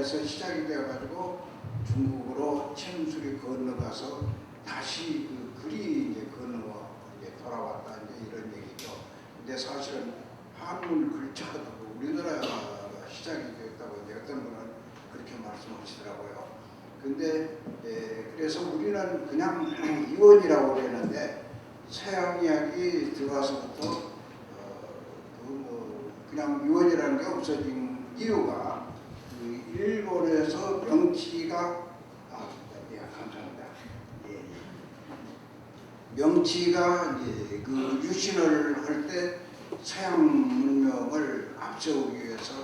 에서 시작이 되어가지고 중국으로 침술이 건너가서 다시 그 글이 이제 건너와 이제 돌아왔다 이제 이런 얘기죠. 근데 사실은 한문 글자도 우리나라가 시작이 되었다고 이제 어떤 분은 그렇게 말씀하시더라고요. 근데 그래서 우리는 그냥 이원이라고 그랬는데 서양 이야기 들어와서부터 그냥 이원이라는 게 없어진 이유가 그 일본에서 명치가 예, 감사합니다. 예. 명치가 이제 그 유신을 할 때 서양 문명을 앞세우기 위해서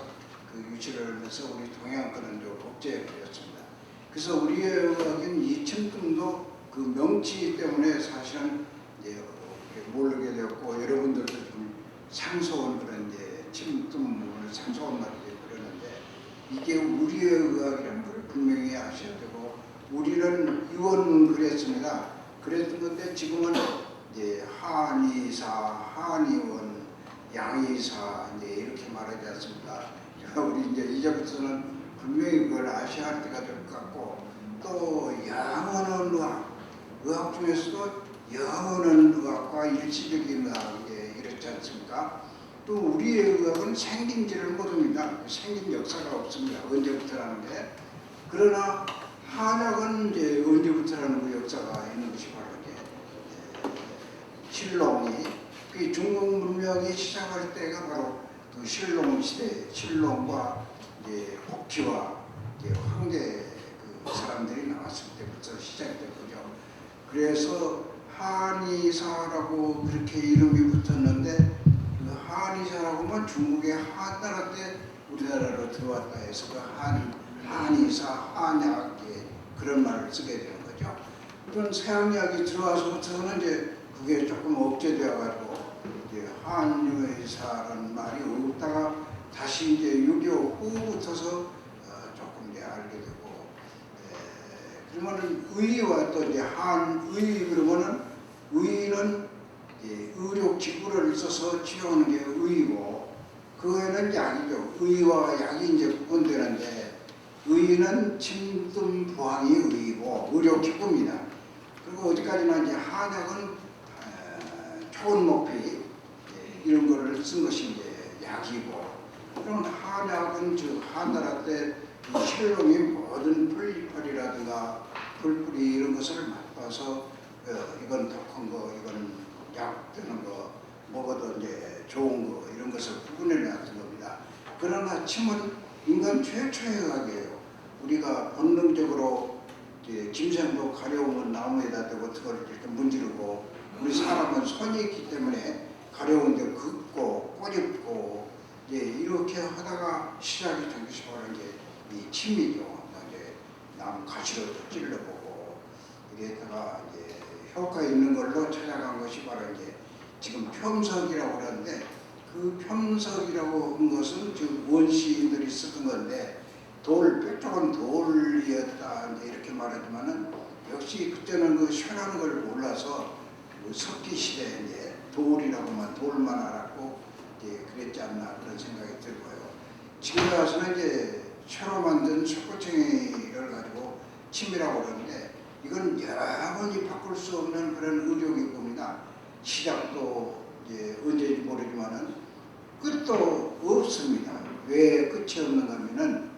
그 유신을 하면서 우리 동양권은 좀 복제해버렸습니다. 그래서 우리의 의학인 이 침tum도 그 명치 때문에 사실은 이제 모르게 되었고 여러분들도 좀 상소한 그런 이제 침tum을 상소한 말이 그러는데 이게 우리의 의학이라는 걸 분명히 아셔야 되고 우리는 이원 그랬습니다. 그랬던 건데 지금은 이제 한의사, 한의원, 양의사 이제 이렇게 말하지 않습니까? 우리 이제부터는 분명히 그걸 아셔야 할 때가 될 것 같고 또 영어는 의학 중에서도 영어는 의학과 일시적인 의학 이렇지 않습니까? 또 우리의 의학은 생긴지를 모릅니다. 생긴 역사가 없습니다. 언제부터라는 게. 그러나 한약은 이제 언제부터라는 그 역사가 있는 것이 바로 이제 신롱이 그 중국 문명이 시작할 때가 바로 그 신롱 시대, 신롱과 이제 복희와 이제 황제 그 사람들이 나왔을 때부터 시작된 거죠. 그래서 한의사라고 그렇게 이름이 붙었는데 그 한의사라고만 중국의 한나라 때 우리나라로 들어왔다 해서 그 한의사, 한약 그런 말을 쓰게 되는 거죠. 그런 서양약이 들어와서부터는 이제 그게 조금 억제되어가지고 이제 한의사라는 말이 없다가 다시 이제 6.25 후부터서 조금 이제 알게 되고 그러면은 의와 또 이제 한의 그러면은 의는 의료 기구를 써서 치료하는 게 의고 그 외에는 약이죠. 의와 약이 이제 구분되는데 의는 침tum 부항이 의고 의료 기구입니다. 그리고 어디까지나 이제 한약은 초원 목피 이런 거를 쓴 것이 이제 약이고 그럼 한약은 즉 한나라 때 신롱이 모든 풀잎이라든가 풀뿌리 이런 것을 맛봐서 이건 독한 거, 이건 약 되는 거, 먹어도 이제 좋은 거 이런 것을 구분해 놨던 겁니다. 그러나 침은 인간 최초의 의학이에요. 우리가 본능적으로 짐승도 가려우면 나무에다 대고 그걸 이렇게 문지르고 우리 사람은 손이 있기 때문에 가려운데 긋고 꼬집고 이렇게 하다가 시작이 된 것이 바로 이제 이 침이죠. 이제 나무 가시로도 찔러보고 이랬다가 이제 효과 있는 걸로 찾아간 것이 바로 이제 지금 평석이라고 그러는데 그 평석이라고 한 것은 지금 원시인들이 쓰던 건데 뾰족한 돌이었다 이렇게 말하지만은 역시 그때는 그 쇠라는 걸 몰라서 그 석기 시대에 이제 돌만 알았고 그랬지 않나 그런 생각이 들고요. 지금 와서는 이제 쇠로 만든 석고챙이를 가지고 침이라고 그러는데 이건 영원히 바꿀 수 없는 그런 의료기구입니다. 시작도 이제 언제인지 모르지만은 끝도 없습니다. 왜 끝이 없는가 하면은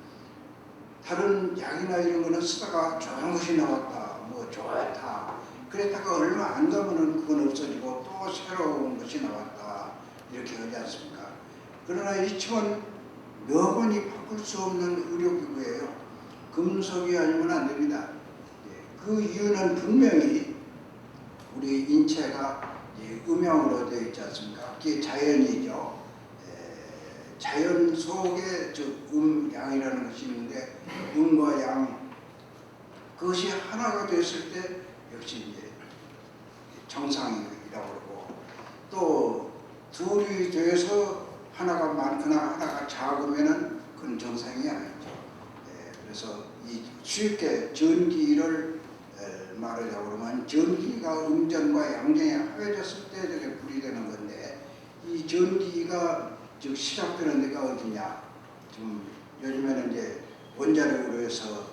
다른 약이나 이런 거는 쓰다가 좋은 것이 나왔다, 뭐 좋다. 그랬다가 얼마 안 가면은 그건 없어지고 또 새로운 것이 나왔다. 이렇게 하지 않습니까? 그러나 이 침은 영원히 바꿀 수 없는 의료기구예요. 금속이 아니면 안 됩니다. 그 이유는 분명히 우리 인체가 음양으로 되어 있지 않습니까? 그게 자연이죠. 자연 속에 양이라는 것이 있는데 음과 양 그것이 하나가 됐을 때 역시 이제 정상이라고 그러고 또 둘이 돼서 하나가 많거나 하나가 작으면은 그건 정상이 아니죠. 그래서 이 쉽게 전기를 말하자고 그러면 전기가 음전과 양전이 합해졌을 때 저게 불이 되는 건데 이 전기가 즉 시작되는 데가 어디냐? 지금 요즘에는 이제 원자력으로 해서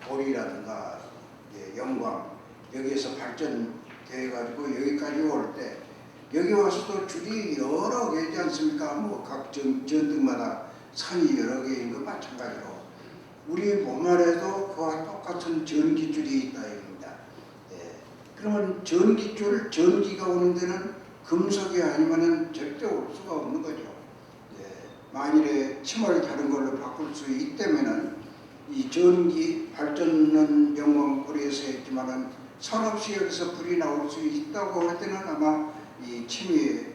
돌이라든가 영광 여기에서 발전돼 가지고 여기까지 올 때 여기 와서도 줄이 여러 개지 않습니까? 뭐 각 전등마다 산이 여러 개인 것 마찬가지로 우리 몸 안에도 그와 똑같은 전기줄이 있다 입니다. 그러면 전기가 오는 데는 금속이 아니면은 절대 올 수가 없는 거죠. 만일에 침을 다른 걸로 바꿀 수 있다면은 이 전기 발전은 영광고리에서 했지만은 산업시 여기서 불이 나올 수 있다고 할 때는 아마 이 침이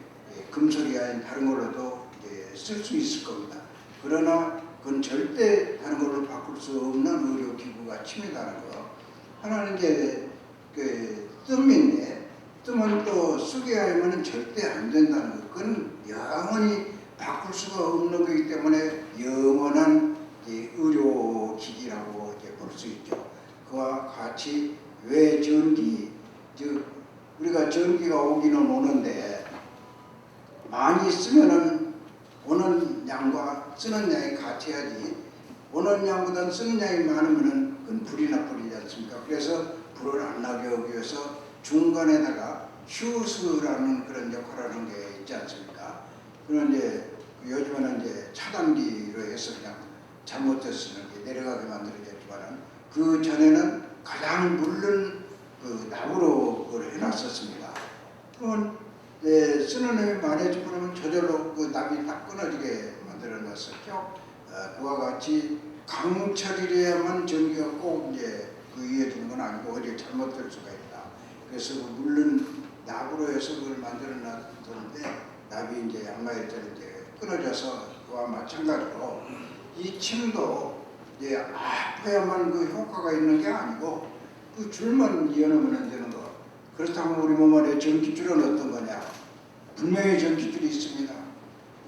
금속이 아닌 다른 걸로도 쓸 수 있을 겁니다. 그러나 그건 절대 다른 걸로 바꿀 수 없는 의료기구가 침이라는 거. 하나는 이제 그 뜸인데 뜸은 또 쓰게 하면 절대 안 된다는 거. 그건 영원히 바꿀 수가 없는 거기 때문에 영원한 의료기기라고 볼 수 있죠. 그와 같이 왜 전기, 즉 우리가 전기가 오기는 오는데 많이 쓰면은 오는 양과 쓰는 양이 같아야지 오는 양보다 쓰는 양이 많으면은 그건 불이 나버리지 않습니까? 그래서 불을 안 나게 하기 위해서 중간에다가 휴스라는 그런 역할을 하는 게 있지 않습니까? 그런데 요즘에는 이제 차단기로 해서 그냥 잘못됐으면 내려가게 만들어졌지만은 그 전에는 가장 물른 그 나무로 그걸 해놨었습니다. 그러면 쓰는 놈이 많아지고 그러면 저절로 그 납이 딱 끊어지게 만들어 놨었죠. 그와 같이 강철이래야만 전기가 꼭 이제 그 이어지는 건 아니고 어디 잘못될 수가 있다. 그래서 그 물른 납으로 해서 그걸 만들어 놨는데 납이 이제 양마일자로 이제 끊어져서 그와 마찬가지로 이 침도 이제 아파야만 그 효과가 있는 게 아니고 그 줄만 이어놓으면 되는 거. 그렇다면 우리 몸 안에 전기줄은 어떤 거냐? 분명히 전기줄이 있습니다.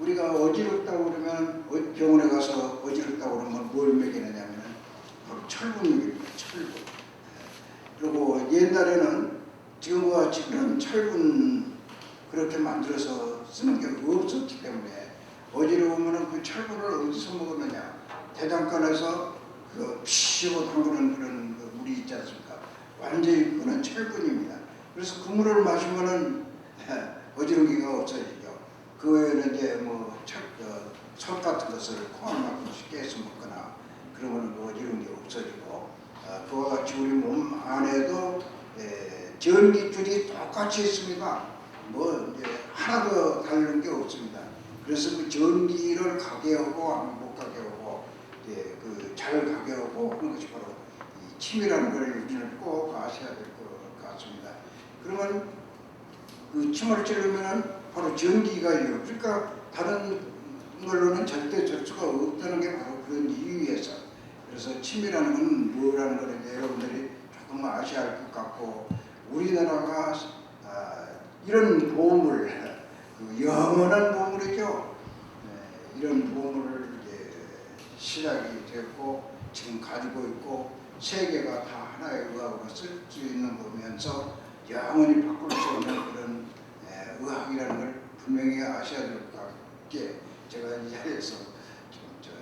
우리가 어지럽다고 그러면 병원에 가서 어지럽다고 그러면 뭘 먹이느냐면 바로 철분 먹입니다. 철분. 그리고 옛날에는 지금과 같이 그런 철분 그렇게 만들어서 쓰는 게 없었기 때문에 어지러우면 그 철분을 어디서 먹었느냐? 대장간에서 그 피시고 담그는 그런 그 물이 있지 않습니까? 완전히 그건 철분입니다. 그래서 그 물을 마시면은 어지러기가 없어지죠. 그 외에는 이제 뭐 석 같은 것을 콩알만큼 깨서 먹거나 그러면 그 어지러운 게 없어지고 그와 같이 우리 몸 안에도 전기줄이 똑같이 있습니다. 뭐 이제 하나도 다른 게 없습니다. 그래서 그 전기를 가게 하고 안 못 가게 하고 그 잘 가게 하고 하는 것이 바로 이 침이라는 걸 우리는 꼭 아셔야 될 것 같습니다. 그러면 그 침을 찌르면은 바로 전기가 일어요. 그러니까 다른 걸로는 절대 될 수가 없다는 게 바로 그런 이유에서. 그래서 침이라는 건 뭐라는 걸 이제 여러분들이 조금 아셔야 할 것 같고 우리나라가 이런 보물, 그 영원한 보물이죠. 이런 보물을 이제 시작이 됐고 지금 가지고 있고 세계가 다 하나의 의학으로 쓸 수 있는 거면서 영원히 바꿀 수 없는 그런 의학이라는 걸 분명히 아셔야 될 것 같게 제가 이 자리에서 좀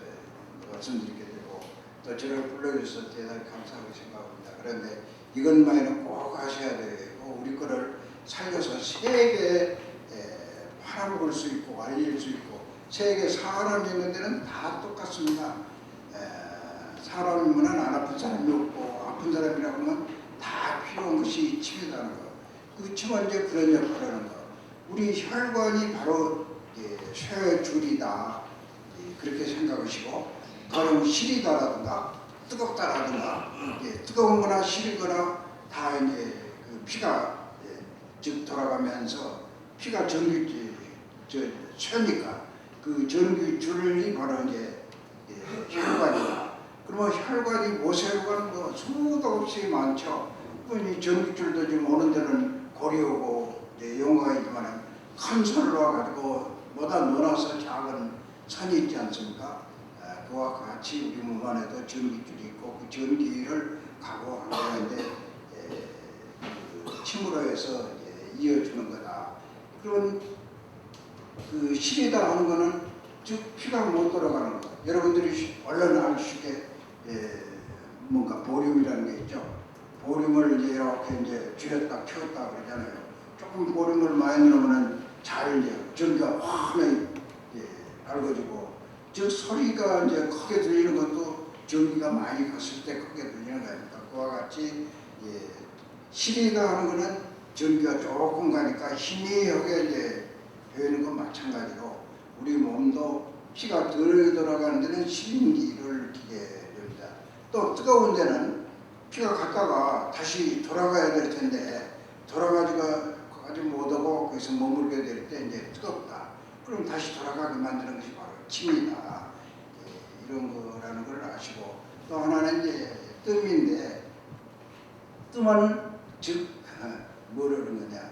말씀드리게 되고 또 저를 불러주셔서 대단히 감사하고 생각합니다. 그런데 이것만은 꼭 아셔야 되고 우리 거를 살려서 세계에 팔아먹을 수 있고 알릴 수 있고 세계 사람이 있는 데는 다 똑같습니다. 사람이면 안 아픈 사람이 없고 아픈 사람이라고 하면 다 필요한 것이 침이라는 거. 그 침은 이제 그런 역할을 하는 거. 우리 혈관이 바로 쇠줄이다 그렇게 생각하시고 가령 시리다라든가 뜨겁다라든가 뜨거운 거나 시리거나 다 이제 그 피가 즉 돌아가면서 피가 쇠니까 그 전기줄이 바로 이제 혈관이다. 그러면 혈관이 모세혈관 뭐 수도 없이 많죠. 이 전기줄도 지금 오는 데는 고리오고 영화가 있지만 큰 산으로 와가지고 뭐다 넣어놔서 작은 산이 있지 않습니까? 그와 같이 우리 몸 안에도 전기줄이 있고 그 전기를 각오하는데 침으로 해서 이어주는 거다. 그런 그 실이다 하는 거는 즉 피가 못 돌아가는 거. 여러분들이 얼른 알 수 있게 뭔가 보륨이라는 게 있죠. 보륨을 이제 이렇게 이제 줄였다 키웠다 그러잖아요. 조금 보륨을 많이 넣으면 잘 이제 전기가 환하게 밝아지고, 즉 소리가 이제 크게 들리는 것도 전기가 많이 갔을 때 크게 들리는 거니까, 그와 같이 시리가 하는 거는 전기가 조금 가니까 희미하게 이제 되는 건 마찬가지로 우리 몸도 피가 덜 돌아가는 데는 시린기를 느끼게 됩니다. 또 뜨거운 데는 피가 갔다가 다시 돌아가야 될 텐데 돌아가지 못하고 거기서 머물게 될 때 이제 뜨겁다. 그럼 다시 돌아가게 만드는 것이 바로 침이다. 이런 거라는 걸 아시고, 또 하나는 이제 뜸인데, 뜸은 즉 뭐라는 거냐,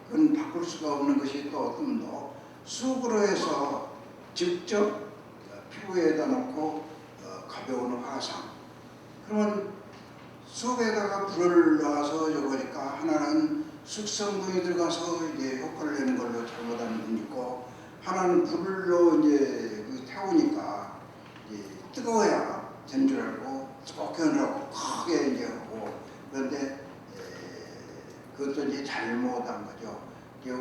그건 바꿀 수가 없는 것이, 또 뜸도 쑥으로 해서 직접 피부에다 놓고 가벼운 화상. 그러면 쑥에다가 불을 넣어서 저거니까 하나는 숙성분이 들어가서 이제 효과를 내는 걸로 잘못하는 분이 있고, 하나는 불로 이제 태우니까 뜨거워야 된 줄 알고 뜨겁게 하느라고 크게 이제 하고, 그런데 그것도 이제 잘못한 거죠.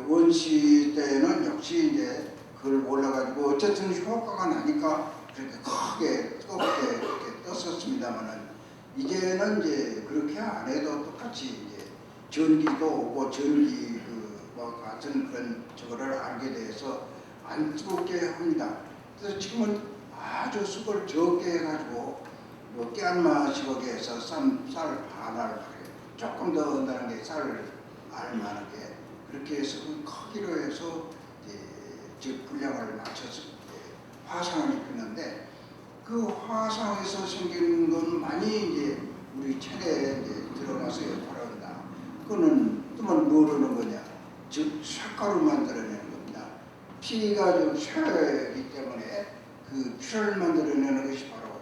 원시 때는 역시 이제 그걸 몰라가지고 어쨌든 효과가 나니까 그렇게 크게 뜨겁게 이렇게 떴었습니다만은, 이제는 이제 그렇게 안 해도 똑같이 이제 전기도 오고 전기와 같은 그런 저거를 알게 돼서 안 뜨겁게 합니다. 그래서 지금은 아주 쑥을 적게 해가지고 뭐 깨알맛이게 해서 쌀 반알 조금 더 넣는다는 게 쌀을 알만하게 그렇게 해서 그 크기로 해서 즉 분량을 맞춰서 화상을 입히는데, 그 화상에서 생기는 건 많이 이제 우리 체내에 이제 들어가서 역할을 한다. 그거는 뜸은 뭐라는 거냐? 즉 쇠가루 만들어내는 겁니다. 피가 좀 쇠이기 때문에 그 피를 만들어내는 것이 바로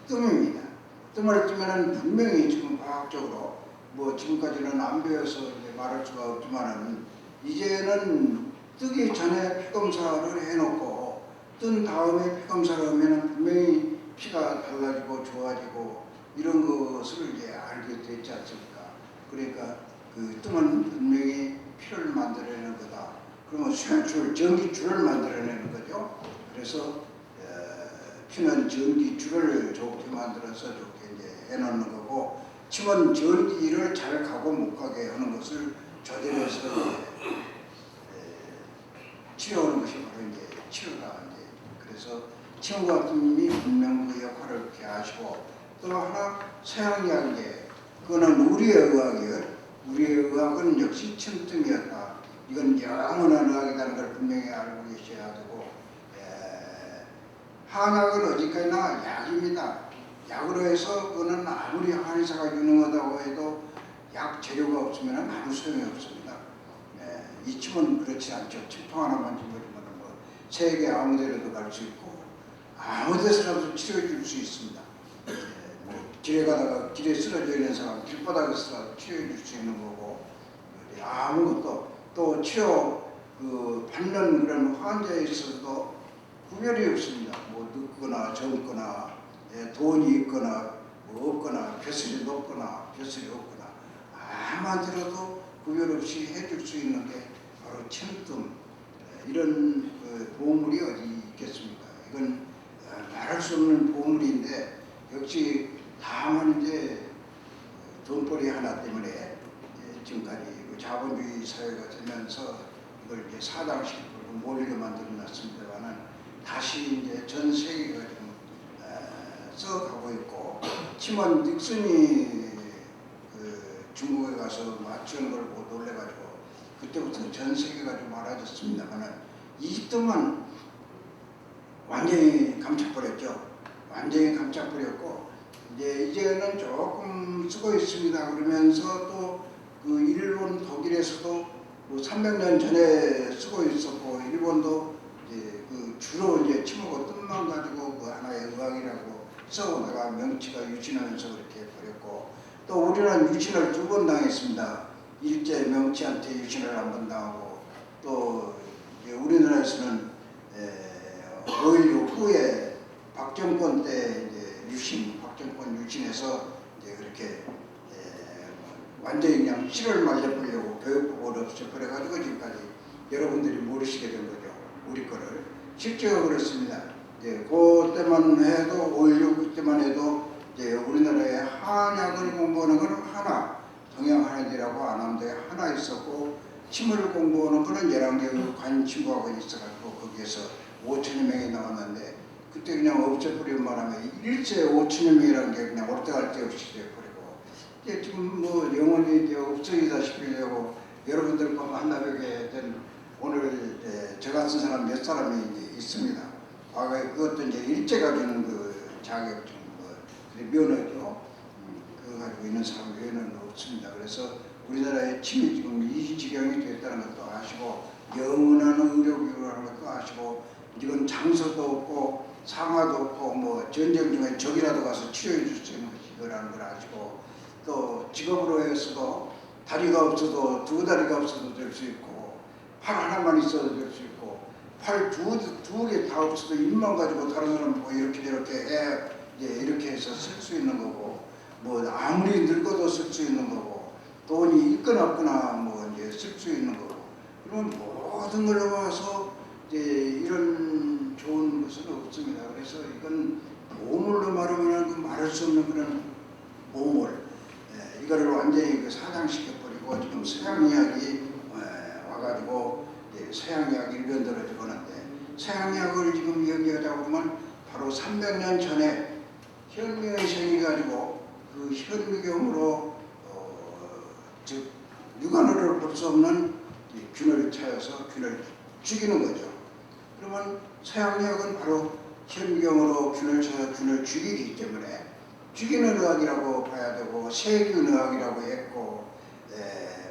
뜸입니다. 뜸을 뜨면은 분명히 지금 과학적으로 뭐 지금까지는 안 배워서 이제 말할 수가 없지만은, 이제는 뜨기 전에 피 검사를 해놓고 뜬 다음에 피 검사를 하면은 분명히 피가 달라지고 좋아지고 이런 것을 이제 알게 됐지 않습니까? 그러니까 그 뜸은 분명히 피를 만들어내는 거다. 그러면 쇠줄, 전기줄을 만들어내는 거죠. 그래서 피는 전기줄을 좋게 만들어서 좋게 이제 해놓는 거고, 침은 전기를 잘 가고 못 가게 하는 것을 조절해서 치료하는 것이 바로 이제 치료다. 이제 그래서 침과 뜸이 분명 그 역할을 그렇게 하시고, 또 하나 서양의학계, 그거는 우리의 의학이에요. 우리의 의학은 역시 침뜸이었다. 이건 영원한 의학이라는 걸 분명히 알고 계셔야 되고, 한약은 어디까지나 약입니다. 약으로 해서 그거는 아무리 한의사가 유능하다고 해도 약 재료가 없으면 아무 소용이 없습니다. 이 침은 그렇지 않죠. 침통 하나만 집어주면 뭐 세계 아무 데로도 갈 수 있고 아무 데서라도 치료해 줄 수 있습니다. 뭐 길에 가다가 길에 쓰러져 있는 사람 길바닥에서 치료해 줄 수 있는 거고, 아무것도 또 치료 받는 그런 환자에 있어서도 구별이 없습니다. 뭐 늙거나 젊거나 돈이 있거나 뭐 없거나 벼슬이 높거나 벼슬이 없거나 아무만 들어도 구별 없이 해줄 수 있는 게 바로 침뜸. 이런 보물이 어디 있겠습니까? 이건 말할 수 없는 보물인데, 역시 다만 이제 돈벌이 하나 때문에 지금까지 자본주의 사회가 되면서 이걸 이제 사당시키고 몰리게 만들어놨습니다만은, 다시 이제 전 세계가 좀 써가고 있고, 침은 닉슨이 중국에 가서 맞추는 걸 보고 놀래가지고 그때부터 전 세계가 좀 알아졌습니다만은, 이 뜸은 완전히 감춰버렸죠. 완전히 감춰버렸고, 이제는 조금 쓰고 있습니다. 그러면서 또 그 일본, 독일에서도 뭐 300년 전에 쓰고 있었고, 일본도 이제 주로 이제 침하고 뜸만 가지고 그 하나의 의학이라고 써오다가 명치가 유신하면서 그렇게 버렸고, 또 우리는 유신을 2번 당했습니다. 일제 명치한테 유신을 1번 당하고, 또 우리나라에서는 5.16 후에 박정권 때 해서 이제 그렇게 완전히 그냥 씨를 말려보려고 교육복을 없애버려가지고 지금까지 여러분들이 모르시게 된 거죠. 우리 거를. 실제로 그렇습니다. 그때만 해도 5.16 그때만 해도 우리나라에 한약을 공부하는 건 하나, 동양한약이라고 안암대에 하나 있었고, 침을 공부하는 거는 11개 관 친구하고 있어가지고 거기에서 5천여 명이 나왔는데, 그때 그냥 없애버리는 바람에 일제 5천여 명이라는 게 그냥 올때갈 데 없이 돼버리고, 지금 뭐 영원히 이제 없어지다시피 되고, 여러분들과 만나뵙게 된 오늘 저 같은 사람 몇 사람이 이제 있습니다. 과거에 그것도 이제 일제가 주는 그 자격증, 면허죠. 그거 가지고 있는 사람 외에는 없습니다. 그래서 우리나라의 침이 지금 이 지경이 됐다는 것도 아시고, 영원한 의료기구라는 것도 아시고, 이건 장소도 없고 상하도 없고 뭐 전쟁 중에 적이라도 가서 치료해 줄 수 있는 것이라는 걸 아시고, 또 직업으로 해서도 다리가 없어도 두 다리가 없어도 될 수 있고, 팔 하나만 있어도 될 수 있고, 팔 두 개 다 없어도 입만 가지고 다른 사람 보고 이렇게 이렇게 해서 쓸 수 있는 거고, 뭐 아무리 늙어도 쓸 수 있는 거고, 돈이 있거나 없거나 뭐 이제 쓸 수 있는 거고, 그런 모든 걸 와서 이제 이런 좋은 것은 없습니다. 그래서 이건 보물로 말하면 그 말할 수 없는 그런 보물, 이거를 완전히 그 사장시켜 버리고 지금 서양 이야기 와가지고 서양 이야기 일변도로 들어오는데, 서양 이야기를 지금 얘기하다 보면 바로 300년 전에 현미의 생이 가지고 그 현미경으로 즉 육안으로 볼 수 없는 균을 차여서 균을 죽이는 거죠. 그러면 서양의학은 바로 현미경으로 균을 차서 균을 죽이기 때문에 죽이는 의학이라고 봐야 되고, 세균의학이라고 했고,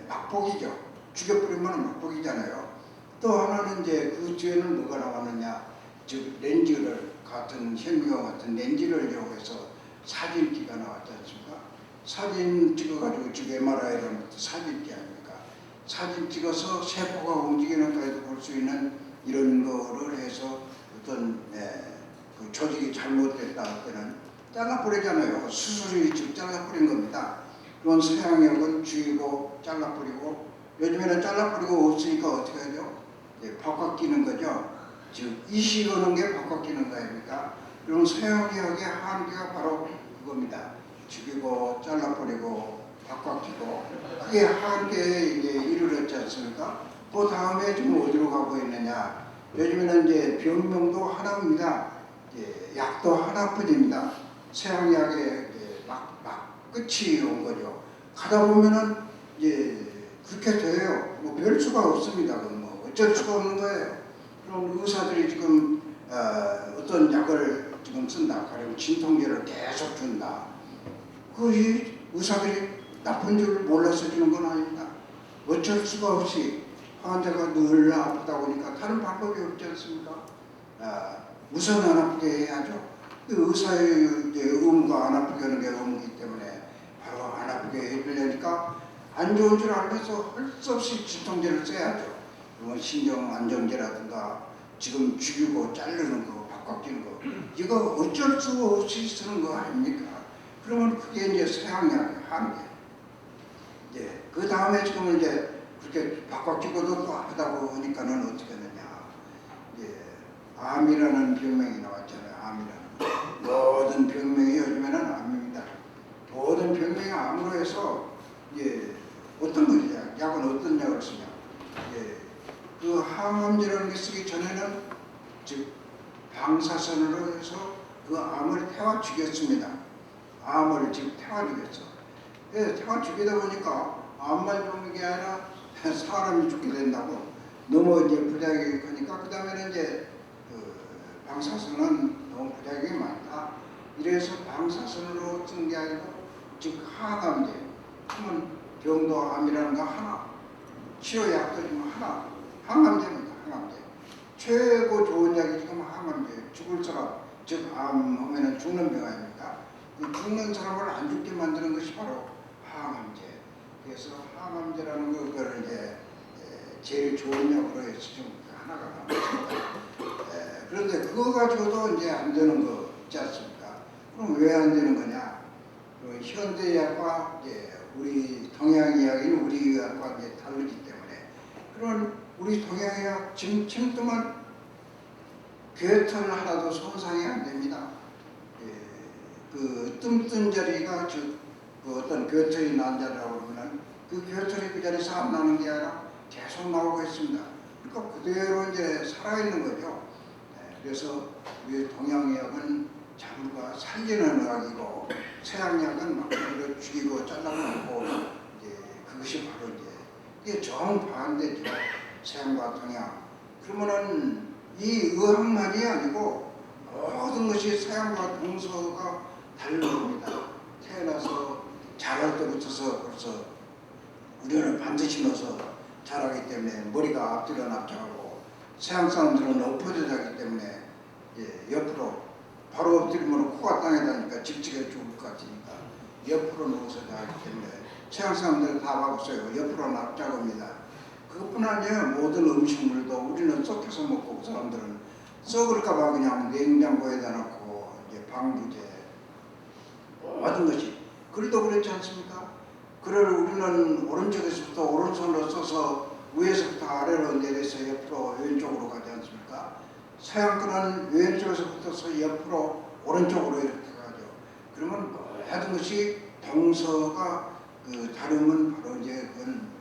막복이죠. 죽여버리면 막복이잖아요. 또 하나는 이제 그 뒤에는 뭐가 나왔느냐, 즉 렌즈를 같은 현미경 같은 렌즈를 이용해서 사진기가 나왔지 않습니까? 사진 찍어가지고 즉 MRI라는 것도 사진기 아닙니까? 사진 찍어서 세포가 움직이는 거에도 볼 수 있는 이런 거를 해서 어떤 그 조직이 잘못됐다 할 때는 잘라버리잖아요. 수술이 즉 잘라버린 겁니다. 그런 서양의학은 죽이고 잘라버리고, 요즘에는 잘라버리고 없으니까 어떻게 하죠? 바꿔 끼는 거죠. 즉 이식하는 게 바꿔 끼는 거 아닙니까? 그럼 서양의학의 한계가 바로 그겁니다. 죽이고 잘라버리고 바꿔 끼고, 그게 한계에 이제 이르렀지 않습니까? 그 다음에 지금 어디로 가고 있느냐? 요즘에는 이제 병명도 하나입니다. 약도 하나뿐입니다. 서양의학의 막 끝이 온 거죠. 가다 보면은 이제 그렇게 돼요. 뭐 별 수가 없습니다. 뭐 어쩔 수가 없는 거예요. 그럼 의사들이 지금 어떤 약을 지금 쓴다. 가령 진통제를 계속 준다. 그 의사들이 나쁜 줄 몰라서 주는 건 아닙니다. 어쩔 수가 없이 환자가 늘 아프다 보니까 다른 방법이 없지 않습니까? 우선 안 아프게 해야죠. 그 의사의 의무가 안 아프게 하는 게 의무이기 때문에 바로 안 아프게 해주려니까 안 좋은 줄 알면서 할 수 없이 진통제를 써야죠. 그러면 신경 안정제라든가 지금 죽이고 자르는 거, 바꿔끼는 거, 이거 어쩔 수 없이 쓰는 거 아닙니까? 그러면 그게 이제 서양의학의 한계. 그 다음에 지금 이제 그렇게 바꿔끼고도 또 아프다고 하니까는 어떻게 하느냐. 암이라는 병명이 나왔잖아요. 암이라는. 모든 병명이 요즘에는 암입니다. 모든 병명이 암으로 해서 어떤 것이냐, 약은 어떤 약을 쓰냐. 그 항암제라는 게 쓰기 전에는 즉 방사선으로 해서 그 암을 태워 죽였습니다. 암을 즉 태워 죽였어. 태워 죽이다 보니까 암만 죽는 게 아니라 사람이 죽게 된다고. 너무 이제 부작용이 크니까 그 다음에는 이제 방사선은 너무 부작용이 많다. 이래서 방사선으로 쓴 게 아니고 즉 항암제. 그러면 병도 암이라는 거 하나, 치료약도 지금 하나, 항암제입니다. 항암제. 최고 좋은 약이 지금 항암제. 죽을 사람, 즉 암 하면은 죽는 병 아닙니까? 그 죽는 사람을 안 죽게 만드는 것이 바로 항암제. 그래서 항암제라는 그걸 이제 제일 좋은 약으로 해서 좀 하나가 나왔습니다. 그런데 그거 가지고도 이제 안 되는 거 있지 않습니까? 그럼 왜 안 되는 거냐? 그 현대의학과 우리 동양의학인 우리 의학과 다르기 때문에 그런 우리 동양의학 침tum은 교털 하나도 손상이 안 됩니다. 그 뜸뜬저리가 그 어떤 교털이 난다라고 그러면 그 교털이 그 자리에서 안 나는 게 아니라 계속 나오고 있습니다. 그러니까 그대로 이제 살아있는 거죠. 그래서 우리 동양의학은 전부가 살리는 의학이고 서양의학은 막 죽이고 잘라놓고 그것이 바로 이게 정반대죠. 서양과 동양. 그러면은 이 의학만이 아니고 모든 것이 서양과 동서가 다릅니다. 태어나서 자랄 때부터서 벌써 우리는 반드시 넣어서 자라기 때문에 머리가 앞뒤로 납작하고 서양 사람들은 엎어져 자기 때문에 옆으로 바로 엎드리면 코가 땅에 닿으니까 집지게 죽을 것 같으니까 옆으로 누워서 자기 때문에 서양 사람들은 다 바꿨어요. 옆으로 납작합니다. 그것뿐 아니에요. 모든 음식물도 우리는 썩혀서 먹고 그 사람들은 썩을까봐 그냥 냉장고에다 놓고 방부제 모든 것이 그래도 그렇지 않습니까? 그를 우리는 오른쪽에서부터 오른손으로 써서 위에서부터 아래로 내려서 옆으로 왼쪽으로 가지 않습니까? 서양 거는 왼쪽에서부터 옆으로 오른쪽으로 이렇게 가죠. 그러면 모든 것이 동서가 다름은 바로 그건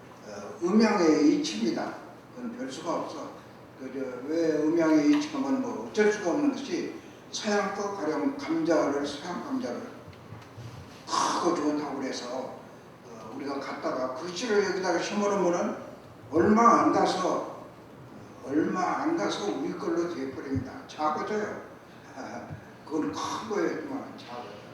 음양의 이치입니다. 그건 별 수가 없어. 왜 음양의 이치하면 어쩔 수가 없는 것이 서양 거 가령 감자를 서양 감자를 크고 좋다고 그래서 우리가 갖다가 그 씨를 여기다가 심어놓으면 얼마 안 가서 우리 걸로 되어버립니다. 작아져요. 그건 큰 거였지만 작아져요.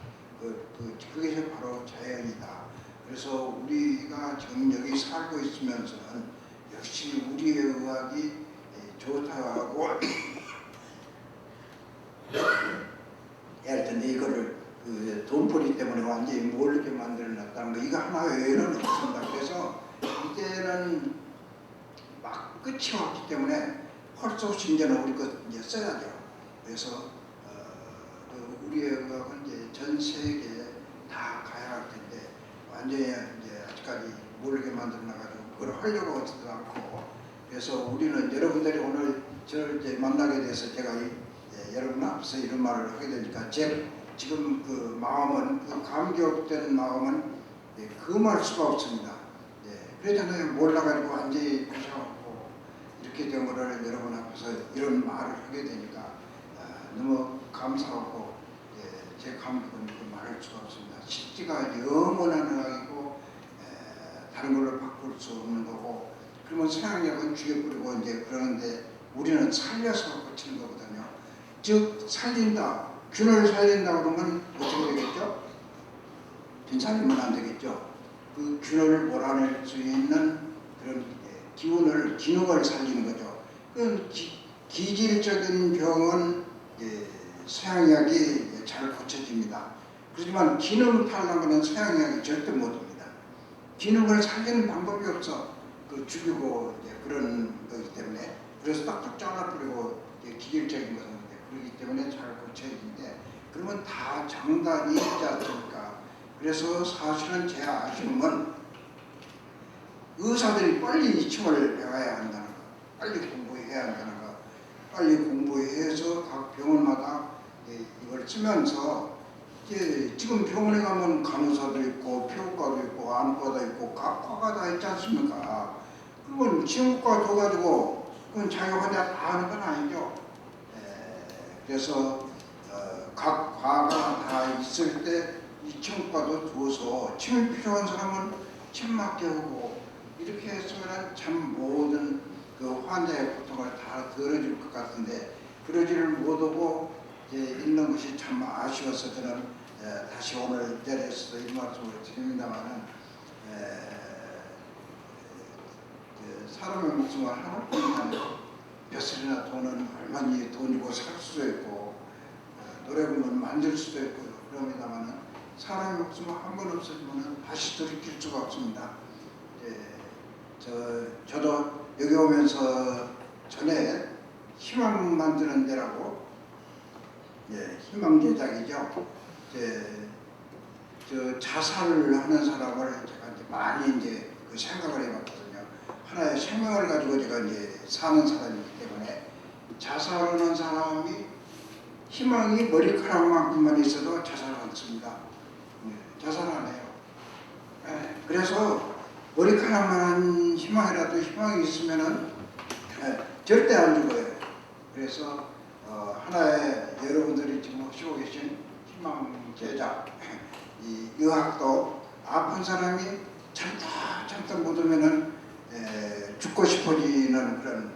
그게 바로 자연이다. 그래서 우리가 지금 여기 살고 있으면서는 역시 우리의 의학이 좋다고 할 텐데 이거를 돈벌이 때문에 완전히 모르게 만들어놨다는 거 이거 하나 외에는 없습니다. 그래서 이제는 막 끝이 없기 때문에 할 수 없이 이제는 우리 것 이제 써야죠. 그래서 우리의 의학은 이제 전 세계에 다 가야 할 텐데 완전히 이제 아직까지 모르게 만들어놔가지고 그걸 하려고 하지도 않고 그래서 우리는 여러분들이 오늘 저를 이제 만나게 돼서 제가 여러분 앞에서 이런 말을 하게 되니까 지금 그 마음은 그 감격된 마음은 금할 수가 없습니다. 그러잖아요. 몰라가지고 완전히 부셔갖고 이렇게 된 거를 여러분 앞에서 이런 말을 하게 되니까 너무 감사하고 제 감격은 말할 수가 없습니다. 십지가 영원한 의학이고 다른 걸로 바꿀 수 없는 거고 그러면 서양약은 죽여버리고 이제 그러는데 우리는 살려서 고치는 거거든요. 즉 살린다. 균을 살린다 그러면 어떻게 되겠죠? 균 살리면 안 되겠죠. 그 균을 몰아낼 수 있는 그런 기능을 살리는 거죠. 그 기질적인 병은 서양약이 잘 고쳐집니다. 그렇지만 기능 탈난 거는 서양약이 절대 못합니다. 기능을 살리는 방법이 없어. 죽이고 그런 거기 때문에 그래서 딱딱 잘라버리고 기질적인 것은 그렇기 때문에 잘 고쳐지는데 그러면 다 장단이 있지 않습니까? 그래서 사실은 제 아쉬움은 의사들이 빨리 이침을 배워야 한다는 거, 빨리 공부해야 한다는 거, 빨리 공부해서 각 병원마다 이걸 쓰면서 지금 병원에 가면 간호사도 있고 피부과도 있고 안과도 있고 각 과가 다 있지 않습니까? 그건 지금과 둬가지고 그건 자기 혼자 다 하는 건 아니죠. 그래서 각 과가 다 있을 때 이 치과도 두어서 침이 필요한 사람은 침 맞게 하고 이렇게 했으면 참 모든 그 환자의 고통을 다 덜어줄 것 같은데 그러지를 못하고 있는 것이 참 아쉬워서 저는 다시 오늘 이 자리에서도 이 말씀을 드립니다만은 사람의 목숨을 하나뿐이 아니고 벼슬이나 돈은 얼마니 돈 주고 살 수도 있고 노래보면 만들 수도 있고 그럽니다만은 사람의 목숨은 한 번 없어지면 다시 돌이킬 수가 없습니다. 저도 여기 오면서 전에 희망 만드는 데라고 희망 제작이죠. 저 자살을 하는 사람을 제가 이제 많이 이제 그 생각을 해봤거든요. 하나의 생명을 가지고 제가 이제 사는 사람이기 때문에 자살하는 사람이 희망이 머리카락만큼만 있어도 자살 않습니다. 자살 안 해요. 그래서 머리카락만한 희망이 있으면은 절대 안 죽어요. 그래서 하나의 여러분들이 지금 하시고 계신 희망 제자 이 의학도 아픈 사람이 참다 묻으면은 죽고 싶어지는 그런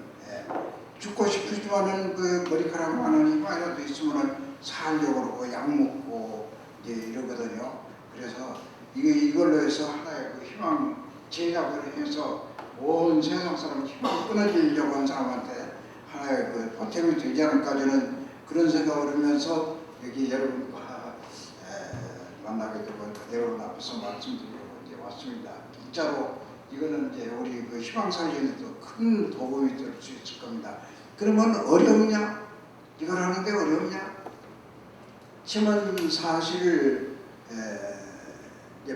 죽고 싶지만은 그 머리카락만한 희망이라도 있으면은 살려고 그러고 약 먹고 이제 이러거든요. 그래서 이걸로 해서 하나의 그 희망 제작을 해서 온 세상 사람 희망 끊어지려고 한 사람한테 하나의 그 보탬이 되지 않을까지는 그런 생각을 하면서 여기 여러분과 만나게 되고 여러분 앞에서 말씀드리려고 이제 왔습니다. 진짜로 이거는 이제 우리 그 희망 살리는데도 큰 도움이 될 수 있을 겁니다. 그러면 어렵냐? 이걸 하는데 어렵냐? 침은 사실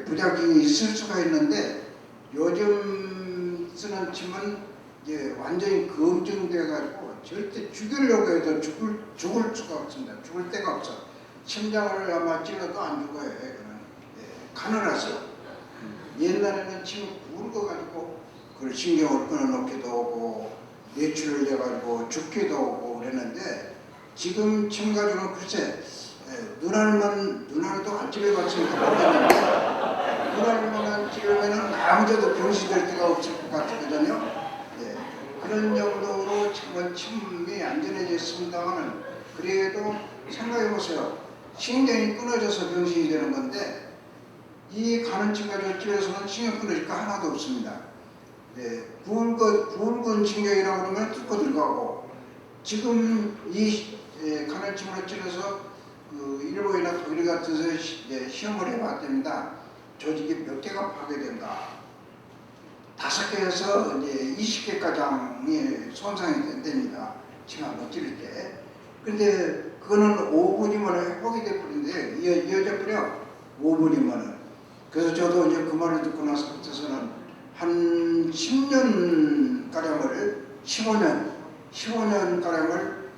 부작용이 있을 수가 있는데 요즘 쓰는 침은 이제 완전히 검증돼 가지고 절대 죽이려고 해도 죽을 수가 없습니다. 죽을 데가 없어. 심장을 아마 찔러도 안 죽어요. 가늘어서. 옛날에는 침을 굵어 가지고 그걸 신경을 끊어놓기도 하고 뇌출을 돼가지고 죽기도 하고 그랬는데 지금 침 가지고는 글쎄 눈알도 안 찔러봤으니까 모르겠는데 눈알만 찔르면은 아무데도 병시될 데가 없을 것 같거든요. 그런 정도로 지금은 침이 안전해져 있습니다만은 그래도 생각해보세요. 신경이 끊어져서 병신이 되는 건데 이 가는 침 가지고 찔러서는 신경 끊어질 거 하나도 없습니다. 굵은 신경이라고 그러면 뚫고 들어가고 지금 이 가는 침으로 찔러서 그 일본이나 독일 같은 데서 시험을 해봤답니다. 조직이 몇 개가 파괴된다. 5개에서 이제 20개가량이 손상이 된답니다. 침을 못 찌를 때. 근데 그거는 5분이면 회복이 돼버린데 이어져 버려 5분이면은. 그래서 저도 이제 그 말을 듣고 나서부터서는 한 10년 가량을 15년 가량을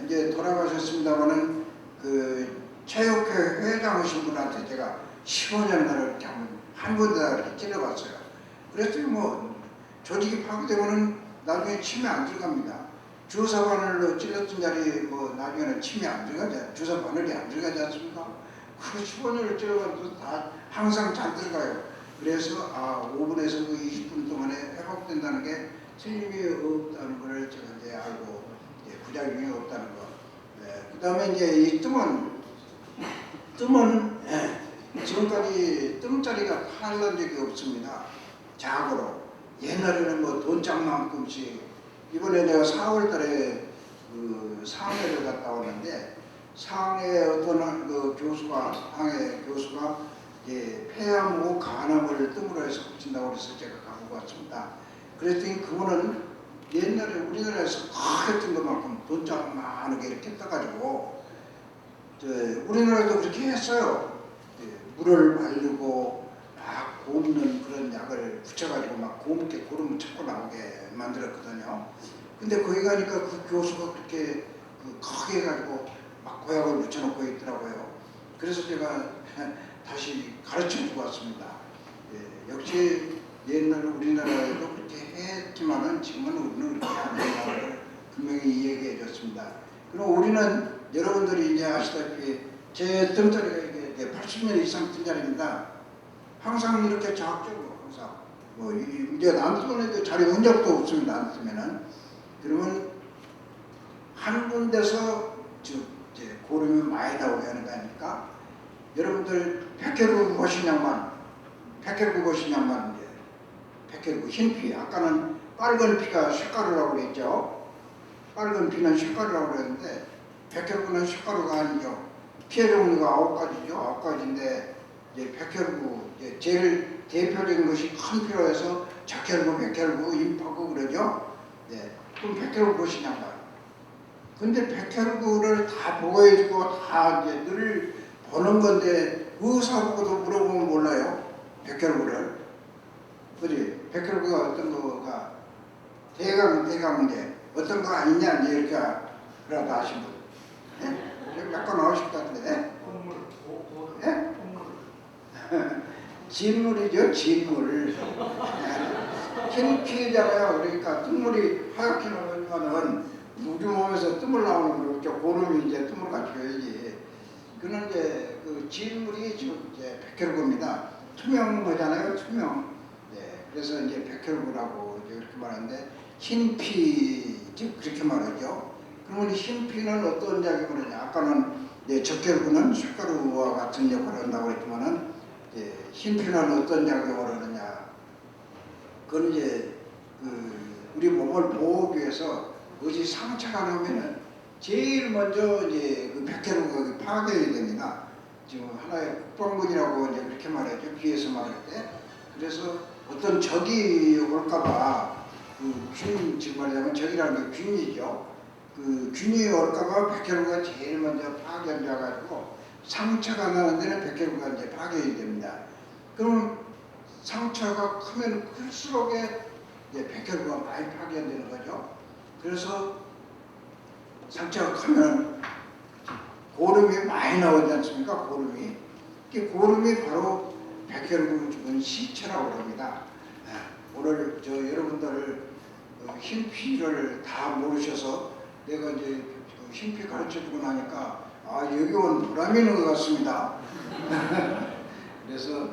이제 돌아가셨습니다만은 그 체육회 회장하신 분한테 제가 15년간을 한 군데다 이렇게 찔러봤어요. 그랬더니 뭐 조직이 파괴되면은 나중에 침이 안 들어갑니다. 주사 바늘로 찔렀던 자리 뭐 나중에는 침이 안 들어가지, 주사 바늘이 안 들어가지 않습니까? 그 15년을 찔러봐도 다 항상 잘 들어가요. 그래서 5분에서 그 20분 동안에 회복된다는 게 틀림이 없다는 걸 제가 이제 알고 부작용이 없다는 거. 그 다음에 이제 이 뜸은 지금까지 뜸자리가 팔린 적이 없습니다. 작으로. 옛날에는 뭐 돈장만큼씩 이번에 내가 4월달에 그 상해를 갔다 왔는데 상해 어떤 그 교수가 상해 교수가 폐암하고 간암을 뜸으로 해서 붙인다고 해서 제가 가고 왔습니다. 그랬더니 그거는 옛날에 우리나라에서 크게 뜬 것만큼 돈장만하게 이렇게 떠가지고 우리나라도 그렇게 했어요. 물을 말리고 막 곱는 그런 약을 붙여가지고 막 곱게 고름 찾고 나오게 만들었거든요. 근데 거기 가니까 그 교수가 그렇게 크게 해가지고 막 고약을 붙여놓고 있더라고요. 그래서 제가 다시 가르쳐주고 왔습니다. 역시 옛날 우리나라에도 그렇게 했지만은 지금은 우리는 그렇게 안 된다는 걸 분명히 얘기해 줬습니다. 그럼 우리는 여러분들이 이제 아시다시피 제 뜸자리가 이게 80년 이상 뜸자리입니다. 항상 이렇게 자학적으로 항상 뭐 이제 남편에도 자리 온 적도 없습니다. 안 쓰면은 그러면 한 군데서 이제 고름이 많이 나오게 하는 거 아닙니까? 여러분들 백혈구 보신 양반, 백혈구 흰피, 아까는 빨간 피가 색가루라고 그랬죠. 빨간 피는 색가루라고 그랬는데 백혈구는 색가루가 아니죠. 피해 종류가 9가지죠. 9가지인데 이제 백혈구, 제일 대표적인 것이 큰 피로에서 적혈구, 백혈구, 임파구 그러죠. 그럼 백혈구 보신 양반. 근데 백혈구를 다 보호해주고 다 이제 늘 보는 건데 의사보고도 물어보면 몰라요. 백혈구를. 그지? 백혈구가 어떤 거가 대강인데 어떤 거 아니냐 이렇게 라도 아신 분. 예? 약간 어렵다던데. 예? 진물이죠, 진물. 흰 피잖아요. 그러니까 뜨물이 하얗게 나오면은 우리 몸에서 뜨물 나오는 거죠. 고름이 이제 뜨물 갖춰야지. 그런데 그 진물이 지금 이제 백혈구입니다. 투명하잖아요, 투명. 네, 그래서 이제 백혈구라고 이제 그렇게 말하는데 흰피 즉 그렇게 말하죠. 그러면 흰피는 어떤 작용을 하냐? 아까는 이제 적혈구는 숫가루와 같은 역할을 한다고 했지만은 흰피는 어떤 작용을 하느냐? 그건 이제 우리 몸을 보호하기 위해서 어디 상처가 나면은 제일 먼저 이제 그 백혈구가 파괴가 됩니다. 지금 하나의 국방군이라고 이제 그렇게 말하죠. 비에서 말할 때. 그래서 어떤 적이 올까봐 지금 말하자면 적이라는 게 균이죠. 그 균이 올까봐 백혈구가 제일 먼저 파괴되어가지고 상처가 나는 데는 백혈구가 이제 파괴가 됩니다. 그럼 상처가 크면 클수록 이제 백혈구가 많이 파괴되는 거죠. 그래서 상처가 크면 고름이 많이 나오지 않습니까? 고름이. 고름이 바로 백혈구 죽은 시체라고 합니다. 오늘 여러분들 흰피를 다 모르셔서 내가 이제 흰피 가르쳐주고 나니까 여기 온 보람이 있는 것 같습니다. 그래서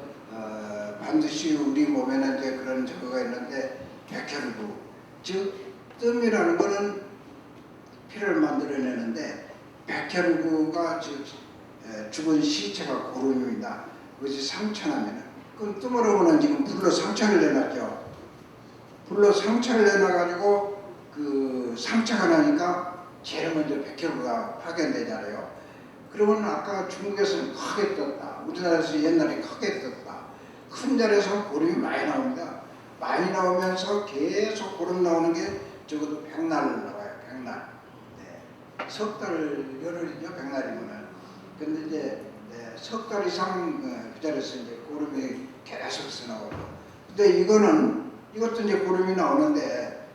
반드시 우리 몸에는 이제 그런 저거가 있는데 백혈구, 즉 뜸이라는 거는 피를 만들어내는데 백혈구가 죽은 시체가 고름입니다. 그것이 상처나면은 그럼 뜸으로는 지금 불로 상처를 내놨죠. 불로 상처를 내놔가지고 그 상처가 나니까 제일 먼저 백혈구가 파견되잖아요. 그러면 아까 중국에서는 크게 떴다. 우리나라에서 옛날에 크게 떴다. 큰 자리에서 고름이 많이 나옵니다. 많이 나오면서 계속 고름 나오는 게 적어도 백날 나와요. 백날. 네. 석 달 열흘이죠. 백날이면은. 근데 이제 석 달 이상 그 자리에서 이제 고름이 계속 나오고. 근데 이것도 이제 고름이 나오는데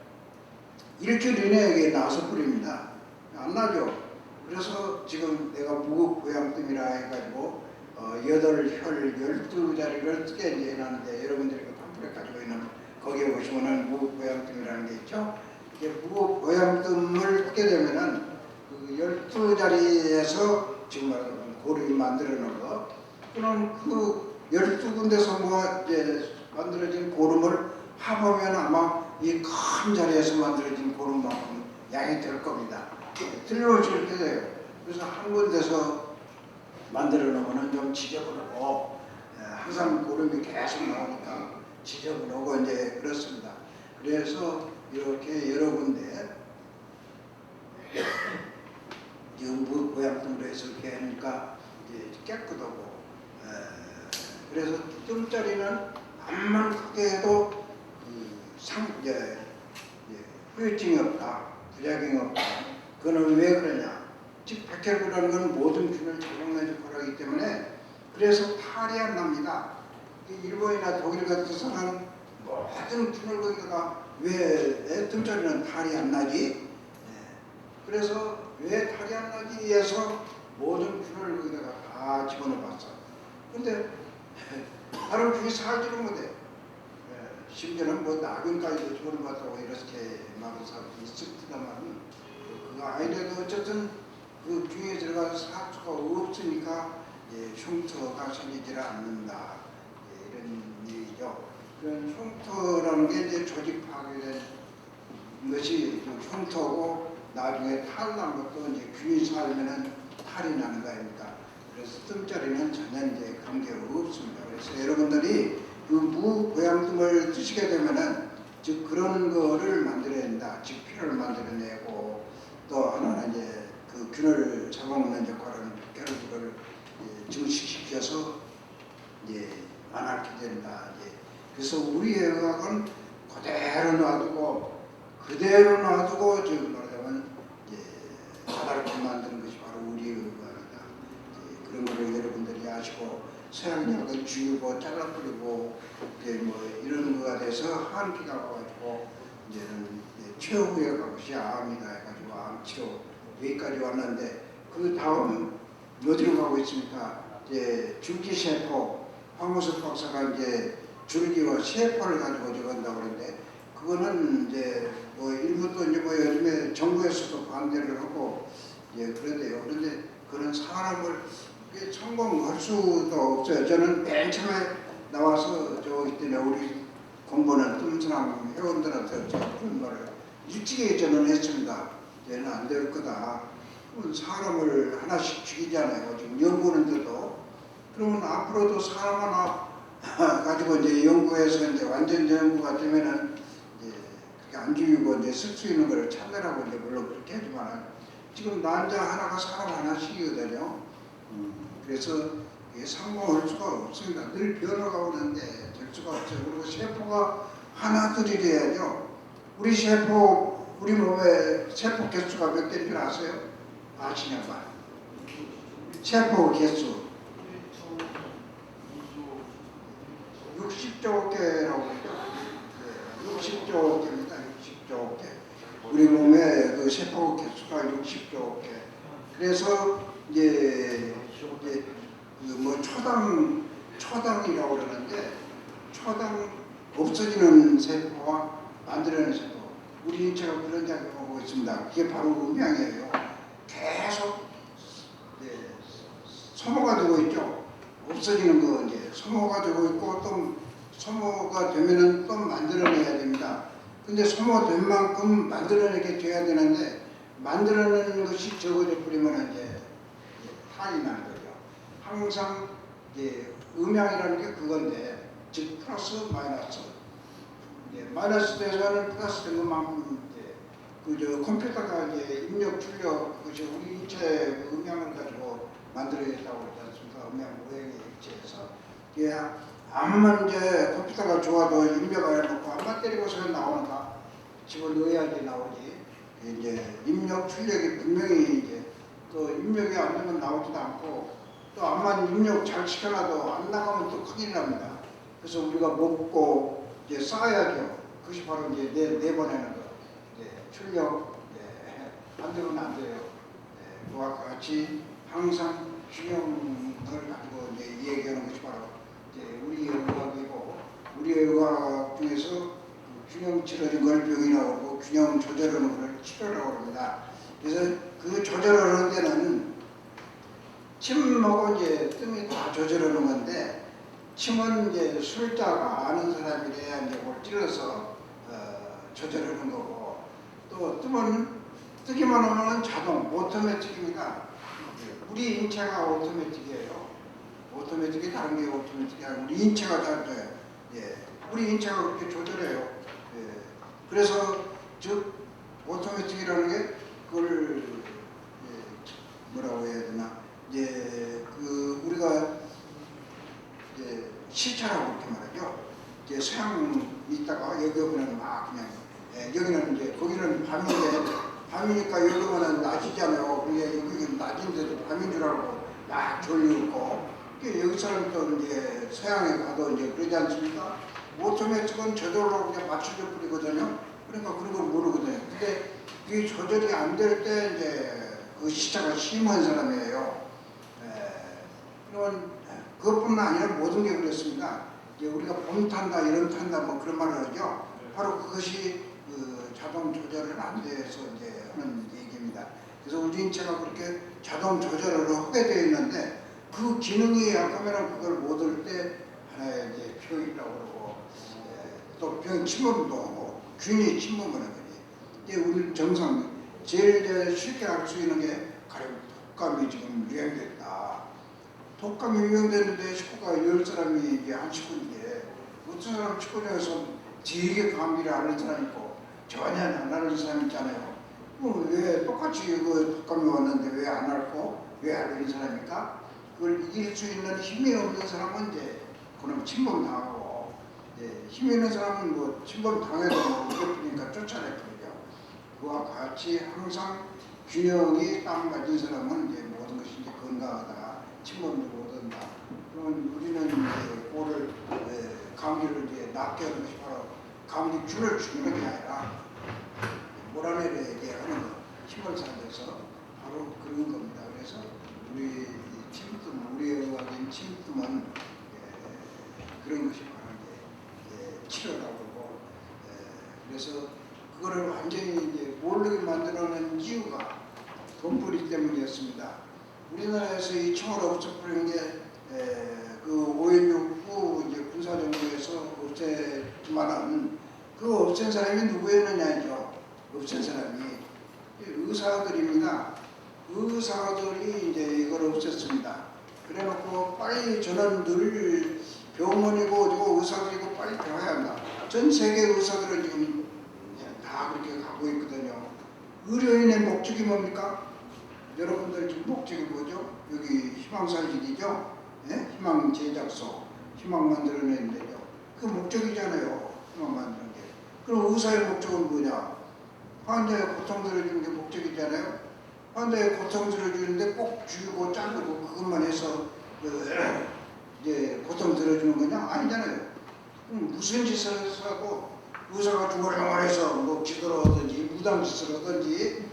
일주일 이내에 나와서 뿌립니다. 안 나죠. 그래서 지금 내가 무극보양뜸이라 해가지고 8혈 12자리를 뜨게 이제 해놨는데 여러분들이 그 팜플렛 가지고 있는 거기에 보시면은 무극보양뜸이라는 게 있죠. 이게 무극보양뜸을 뜨게 되면은 그 12자리에서 지금 말하는 고름이 만들어 놓은 거, 그럼 그 12군데서 뭐 이제 만들어진 고름을 합하면 아마 이 큰 자리에서 만들어진 고름만큼 양이 될 겁니다. 틀림없이 게 돼요. 그래서 한 군데서 만들어 놓으면 좀 지저분하고 항상 고름이 계속 나오니까 지저분하고 이제 그렇습니다. 그래서 이렇게 여러 군데 지금 무극보양뜸으로 해서 이렇게 하니까 이제 깨끗하고 그래서 뜸자리는 암만 크게 해도 후유증이 없다, 부작용이 없다. 그거는 왜 그러냐? 즉 백혈구라는 건 모든 균을 작용해 줄 거기 때문에 그래서 탈이 안 납니다. 일본이나 독일 같은 데서는 모든 균을 거기다가 왜 뜸자리는 탈이 안 나지? 그래서 왜 탈이 안 나지 해서 모든 균을 거기다가 다 집어넣어봤어. 근데 다른 균이 살지를 못해. 심지어는 뭐 낙인까지도 집어넣어봤다고 이렇게 말하는 사람이 있을 테다만 그거 아니래도 어쨌든 그 균에 들어가서 사투가 없으니까 흉터가 생기질 않는다. 이런 얘기죠. 그런 흉터라는 게 이제 조직 파괴된 것이 흉터고 나중에 탈 난 것도 이제 균이 살면은 탈이 나는 거 아닙니까? 그래서 뜸자리는 전혀 이제 그런 게 없습니다. 그래서 여러분들이 그 무고양뜸을 뜨시게 되면은 즉 그런 거를 만들어야 된다. 즉 피를 만들어내고 또 하나는 이제 그 균을 잡아먹는 역할을 백혈구를 증식시켜서 이제 완화하게 된다. 그래서 우리의 의학은 그대로 놔두고 지금 말하자면 까다롭게 만드는 것이 바로 우리의 의학이다. 그런 거를 여러분 마시고 서양약은 죽이고 잘라버리고 이제 뭐 이런 거가 돼서 한기가 와가지고 이제는 최후의 것이 암이다 해가지고 암 치료 여기까지 왔는데 그 다음 어디로 가고 있습니까? 이제 줄기세포 황우석 박사가 이제 줄기와 세포를 가지고 저건다고 그러는데 그거는 이제 뭐 일부도 이제 뭐 요즘에 정부에서도 반대를 하고 예 그런데요. 그런데 그런 사람을 성공할 수도 없어요. 저는 맨 처음에 나와서 저기 때문에 우리 공부는 뜸사람 회원들한테 그런 말을 일찍이 저는 했습니다. 얘는 안 될 거다. 사람을 하나씩 죽이잖아요. 지금 연구하는데도. 그러면 앞으로도 사람 하나 가지고 이제 연구해서 이제 완전 연구가 되면은 이제 그렇게 안 죽이고 이제 쓸 수 있는 걸 찾으라고 이제 물론 그렇게 하지만 지금 난자 하나가 사람 하나씩이거든요. 그래서 이게 성공할 수가 없습니다. 늘 변화가 오는데 될 수가 없어요. 그리고 세포가 하나둘이래야죠. 우리 세포, 우리 몸에 세포 개수가 몇 개인 줄 아세요? 아시냐고요? 세포 개수 60조 개라고 그러죠. 60조 개입니다. 60조 개. 우리 몸에 그 세포 개수가 60조 개. 그래서 이제 뭐 초당이라고 그러는데 초당 없어지는 세포와 만들어내는 세포. 우리 인체가 그런 작용을 하고 있습니다. 그게 바로 음양이에요. 계속 소모가 되고 있죠. 없어지는 거 이제 소모가 되고 있고 또 소모가 되면은 또 만들어내야 됩니다. 근데 소모된 만큼 만들어내게 돼야 되는데 만들어내는 것이 적어져 버리면 이제 탈이 나는 거죠. 항상 이제 음양이라는 게 그건데 즉 플러스 마이너스. 마이너스 돼서는 플러스 된 것만큼 이제 그저 컴퓨터가 이제 입력 출력 그것이 우리 인체 음양을 가지고 만들어냈다고 그러지 않습니까? 음양 모형의 일체에서 이게 암만 이제 컴퓨터가 좋아도 입력을 해놓고 암만 때리고서 나오는가 집어넣어야지 나오지. 이제 입력 출력이 분명히 이제 또 입력이 안 되면 나오지도 않고 또 암만 입력 잘 시켜놔도 안 나가면 또 큰일 납니다. 그래서 우리가 먹고 이제 쌓아야죠. 그것이 바로 이제 내보내는 거. 출력 안 되면 안 돼요. 그와 같이 항상 균형을 가지고 이제 얘기하는 것이 바로 이제 우리의 의학이고 우리의 의학 중에서 균형 치료는 걸 병이라고 하고 균형 조절하는 걸 치료라고 합니다. 그래서 그 조절하는 데는 침하고 이제 뜸이 다 조절하는 건데 침은 이제 술자가 아는 사람이래야 이제 뭘 찔러서 조절하는 거고 또 뜸은 뜨기만 하면 자동 오토매틱입니다. 우리 인체가 오토매틱이에요. 오토매틱이 다른 게 오토매틱이 아니고 우리 인체가 다르죠. 우리 인체가 그렇게 조절해요. 그래서 즉 오토매틱이라는 게 그걸 뭐라고 해야 되나 그 우리가 시차라고 그렇게 말하죠. 서양 있다가 여기 오면 막 그냥 여기는 이제 거기는 밤이니까 여기 오면 낮이잖아요. 근데 여기는 낮인데도 밤인 줄 알고 막 졸리고 여기 사람도 이제 서양에 가도 이제 그러지 않습니까? 오토매틱은 저절로 그냥 맞춰져 버리거든요. 그러니까 그런 걸 모르거든요. 근데 그게 조절이 안 될 때 이제 그 시차가 심한 사람이에요. 그러면 그것뿐만 아니라 모든 게 그렇습니다. 이제 우리가 봄 탄다, 여름 탄다, 뭐 그런 말을 하죠. 바로 그것이 그 자동 조절을 안 돼서 이제 하는 얘기입니다. 그래서 우리 인체가 그렇게 자동 조절을 하게 되어 있는데 그 기능이 약하면 그걸 못 할 때 하나의 이제 병이라고 그러고 또 병 침범도 하고 균이 침범하는 거지. 이제 우리 정상 제일 이제 쉽게 알 수 있는 게 가령 독감이 지금 유행됐다. 독감이 유행되는데 식구가 10사람이 이제 한 식구인데 어떤 사람 식구 중에서 되게 감기를 앓는 사람이 있고 전혀 안 앓는 사람 있잖아요. 왜 똑같이 그 독감이 왔는데 왜 안 앓고 왜 앓는 사람입니까? 그걸 이길 수 있는 힘이 없는 사람은 이제 그럼 침범당하고 힘이 있는 사람은 뭐 침범당해도 뭐 이겨버리니까 쫓아내버리죠. 그와 같이 항상 균형이 딱 맞은 사람은 이제 모든 것이 이제 건강하다. 침범도 못 한다. 그러면 우리는 이제 그거를 감기를 이제 낫게 하는 것이 바로 감기균을 죽이는 게 아니라 몰아내게 하는 거, 힘을 살려서 바로 그런 겁니다. 그래서 우리 침뜸, 우리 의학인 침뜸은 그런 것이 바로 이제 치료라고 그러고, 그래서 그거를 완전히 이제 모르게 만들어낸 이유가 돈벌이 때문이었습니다. 우리나라에서 이 총을 없애버리는 게그 5.16후 이제 군사정부에서 없앴지만은 그 없앤 사람이 누구였느냐죠. 없앤 사람이 의사들입니다. 의사들이 이제 이걸 없앴습니다. 그래놓고 빨리 저는 늘 병원이고 어디고 의사들이고 빨리 배워야 한다. 전 세계 의사들은 지금 다 그렇게 가고 있거든요. 의료인의 목적이 뭡니까? 여러분들 지금 목적이 뭐죠? 여기 희망사실이죠? 네? 희망 제작소, 희망 만들어내는 데죠. 그 목적이잖아요. 희망 만드는 게. 그럼 의사의 목적은 뭐냐? 환자의 고통 들어주는 게 목적이잖아요. 환자의 고통 들어주는데 꼭 죽이고 자르고 그것만 해서 이제 고통 들어주는 거냐? 아니잖아요. 무슨 짓을 해서 하고 의사가 중얼중얼해서 뭐 기도를 하든지 무당 짓을 하든지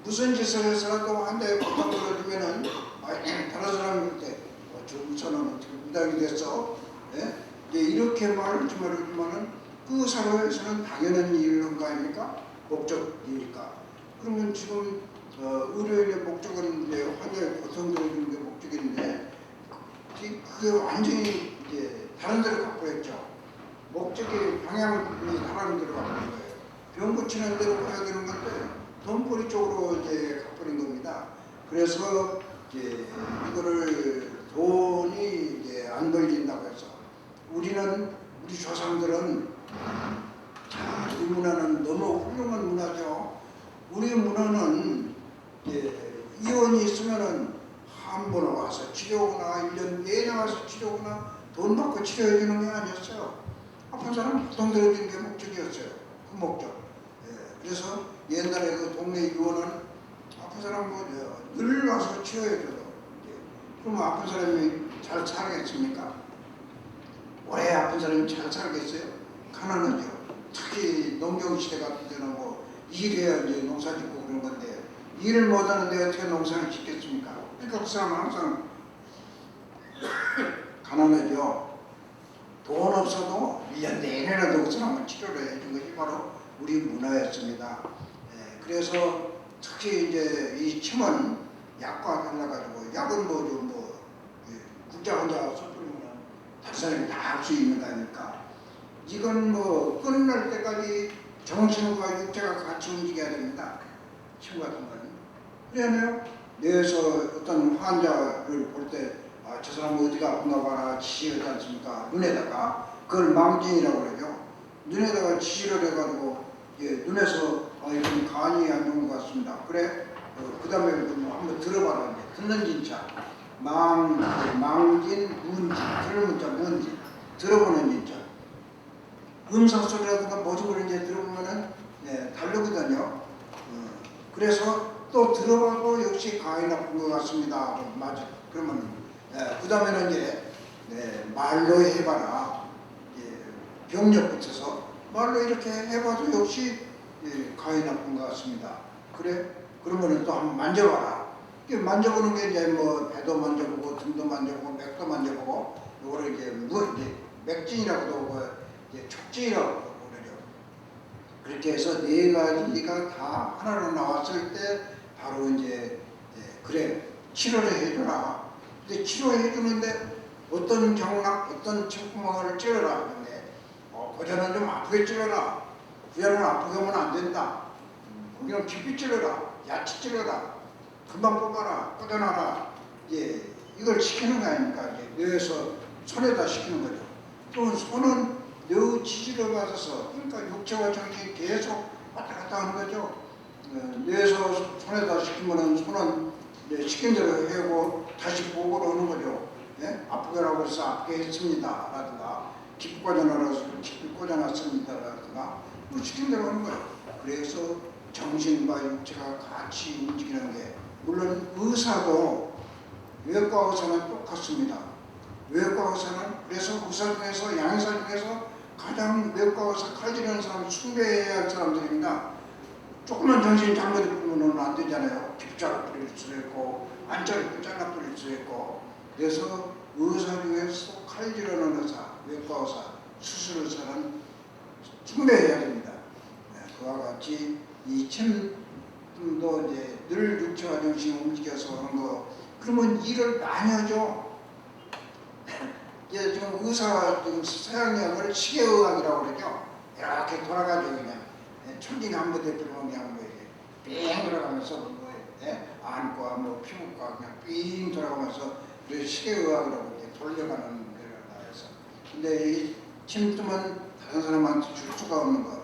무슨 짓을 해서라도 환자의 고통 들어주면은 다른 사람일 때 저 의사는 어떻게 무당이 됐어? 예? 이렇게 말할지 모르지만은 그 사회에서는 당연한 일인 거 아닙니까? 목적이니까. 그러면 지금 의료인의 목적은 이제 환자의 고통 들어주는 게 목적인데 그게 완전히 이제 다른 데로 가버렸죠. 목적의 방향이 다른 데로 가버린 거예요. 병 고치는 데로 가야 되는 건데 돈벌이 쪽으로 이제 가버린 겁니다. 그래서 이제 이거를 돈이 이제 안 벌린다고 해서 우리 조상들은 이 문화는 너무 훌륭한 문화죠. 우리 문화는 이혼이 있으면은 한 번 와서 치료하거나 1년 내내 와서 치료하거나 돈 받고 치료해 주는 게 아니었어요. 아픈 사람 고통 들어주는 게 목적이었어요. 그 목적. 그래서 옛날에 그 동네 의원은 아픈 사람 늘 와서 치료해 줘요. 그럼 아픈 사람이 잘 살겠습니까? 오래 아픈 사람이 잘 살겠어요? 가난하죠. 특히 농경시대 같은 데는 뭐 일해야 이제 농사 짓고 그런 건데 일을 못하는데 어떻게 농사를 짓겠습니까? 그러니까 그 사람은 항상 가난하죠. 돈 없어도 1년 내내라도 그 사람을 치료를 해준 것이 바로 우리 문화였습니다. 그래서 특히 이제 이 침은 약과 달라가지고 약은 국자 혼자 섣불리면 다른 사람이 다 할 수 있는 거 아닙니까? 이건 뭐 끝날 때까지 정신과 육체가 같이 움직여야 됩니다. 침 같은 거는. 그러면 뇌에서 어떤 환자를 볼 때 저 사람 어디가 아픈가 봐라 지시하지 않습니까? 눈에다가 그걸 망진이라고 그러죠. 눈에다가 지시를 해가지고 눈에서 이건 간이 안 좋은 것 같습니다. 그래? 그 다음에 한번 들어봐라. 듣는 진짜. 망진, 문진. 들은 문자, 문진. 들어보는 진짜. 음성 소리라든가 모든 걸 이제 들어보면은 다르거든요. 그래서 또 들어봐도 역시 간이 나쁜 것 같습니다. 맞아. 그러면 그 다음에는 이제 말로 해봐라. 병력 붙여서 말로 이렇게 해봐도 역시 간이 나쁜 것 같습니다. 그래? 그러면은 또 한번 만져봐라. 만져보는 게 이제 뭐 배도 만져보고 등도 만져보고 맥도 만져보고 요거를 이제 맥진이라고도 하고 촉진이라고 그러죠. 그렇게 해서 네 가지가 다 하나로 나왔을 때 바로 이제 그래 치료를 해줘라. 근데 치료해 주는데 어떤 경락, 어떤 척구멍을 찌르라. 근데 고전은 좀 아프게 찌르라. 구야는 아프게 하면 안 된다. 거기는 깊이 찌르라. 얕이 찌르라. 금방 뽑아라. 꽂아놔라. 이걸 시키는 거 아닙니까? 뇌에서 손에다 시키는 거죠. 또 손은 뇌의 지지를 받아서 그러니까 육체와 정신이 계속 왔다 갔다 하는 거죠. 뇌에서 손에다 시키면은 손은 시킨 대로 해고 다시 보고를 하는 거죠. 아프게라고 해서 아프게 했습니다. 라든가 깊이 꽂아놔서 깊이 꽂아놨습니다. 라든가 뭐 시킨 대로 하는 거예요. 그래서 정신과 육체가 같이 움직이는 게 물론 의사도 외과 의사는 똑같습니다. 외과 의사는 그래서 의사 중에서 양의사 중에서 가장 외과 의사 칼질하는 사람 숭배해야 할 사람들입니다. 조금만 정신이 잘못되면 안 되잖아요. 깁자를 뿌릴 수도 있고 안자를 잘라 뿌릴 수도 있고. 그래서 의사 중에서 칼질하는 의사, 외과 의사, 수술 의사는 숭배해야 됩니다. 그와 같이 이 침도 이제 늘 육체와 정신이 움직여서 하는 거, 그러면 일을 많이 하죠. 이제 지금 의사 지금 서양약을 시계의학이라고 그러죠. 이렇게 돌아가지고 그냥 천진 한 부대 들어오면 그냥 뭐 이렇게 삥 돌아가면서 뭐 안과 뭐 피부과 그냥 삥 돌아가면서 그래서 시계의학이라고 이렇게 돌려가는 거라 해서. 근데 이 침tum은 다른 사람한테 줄 수가 없는 거.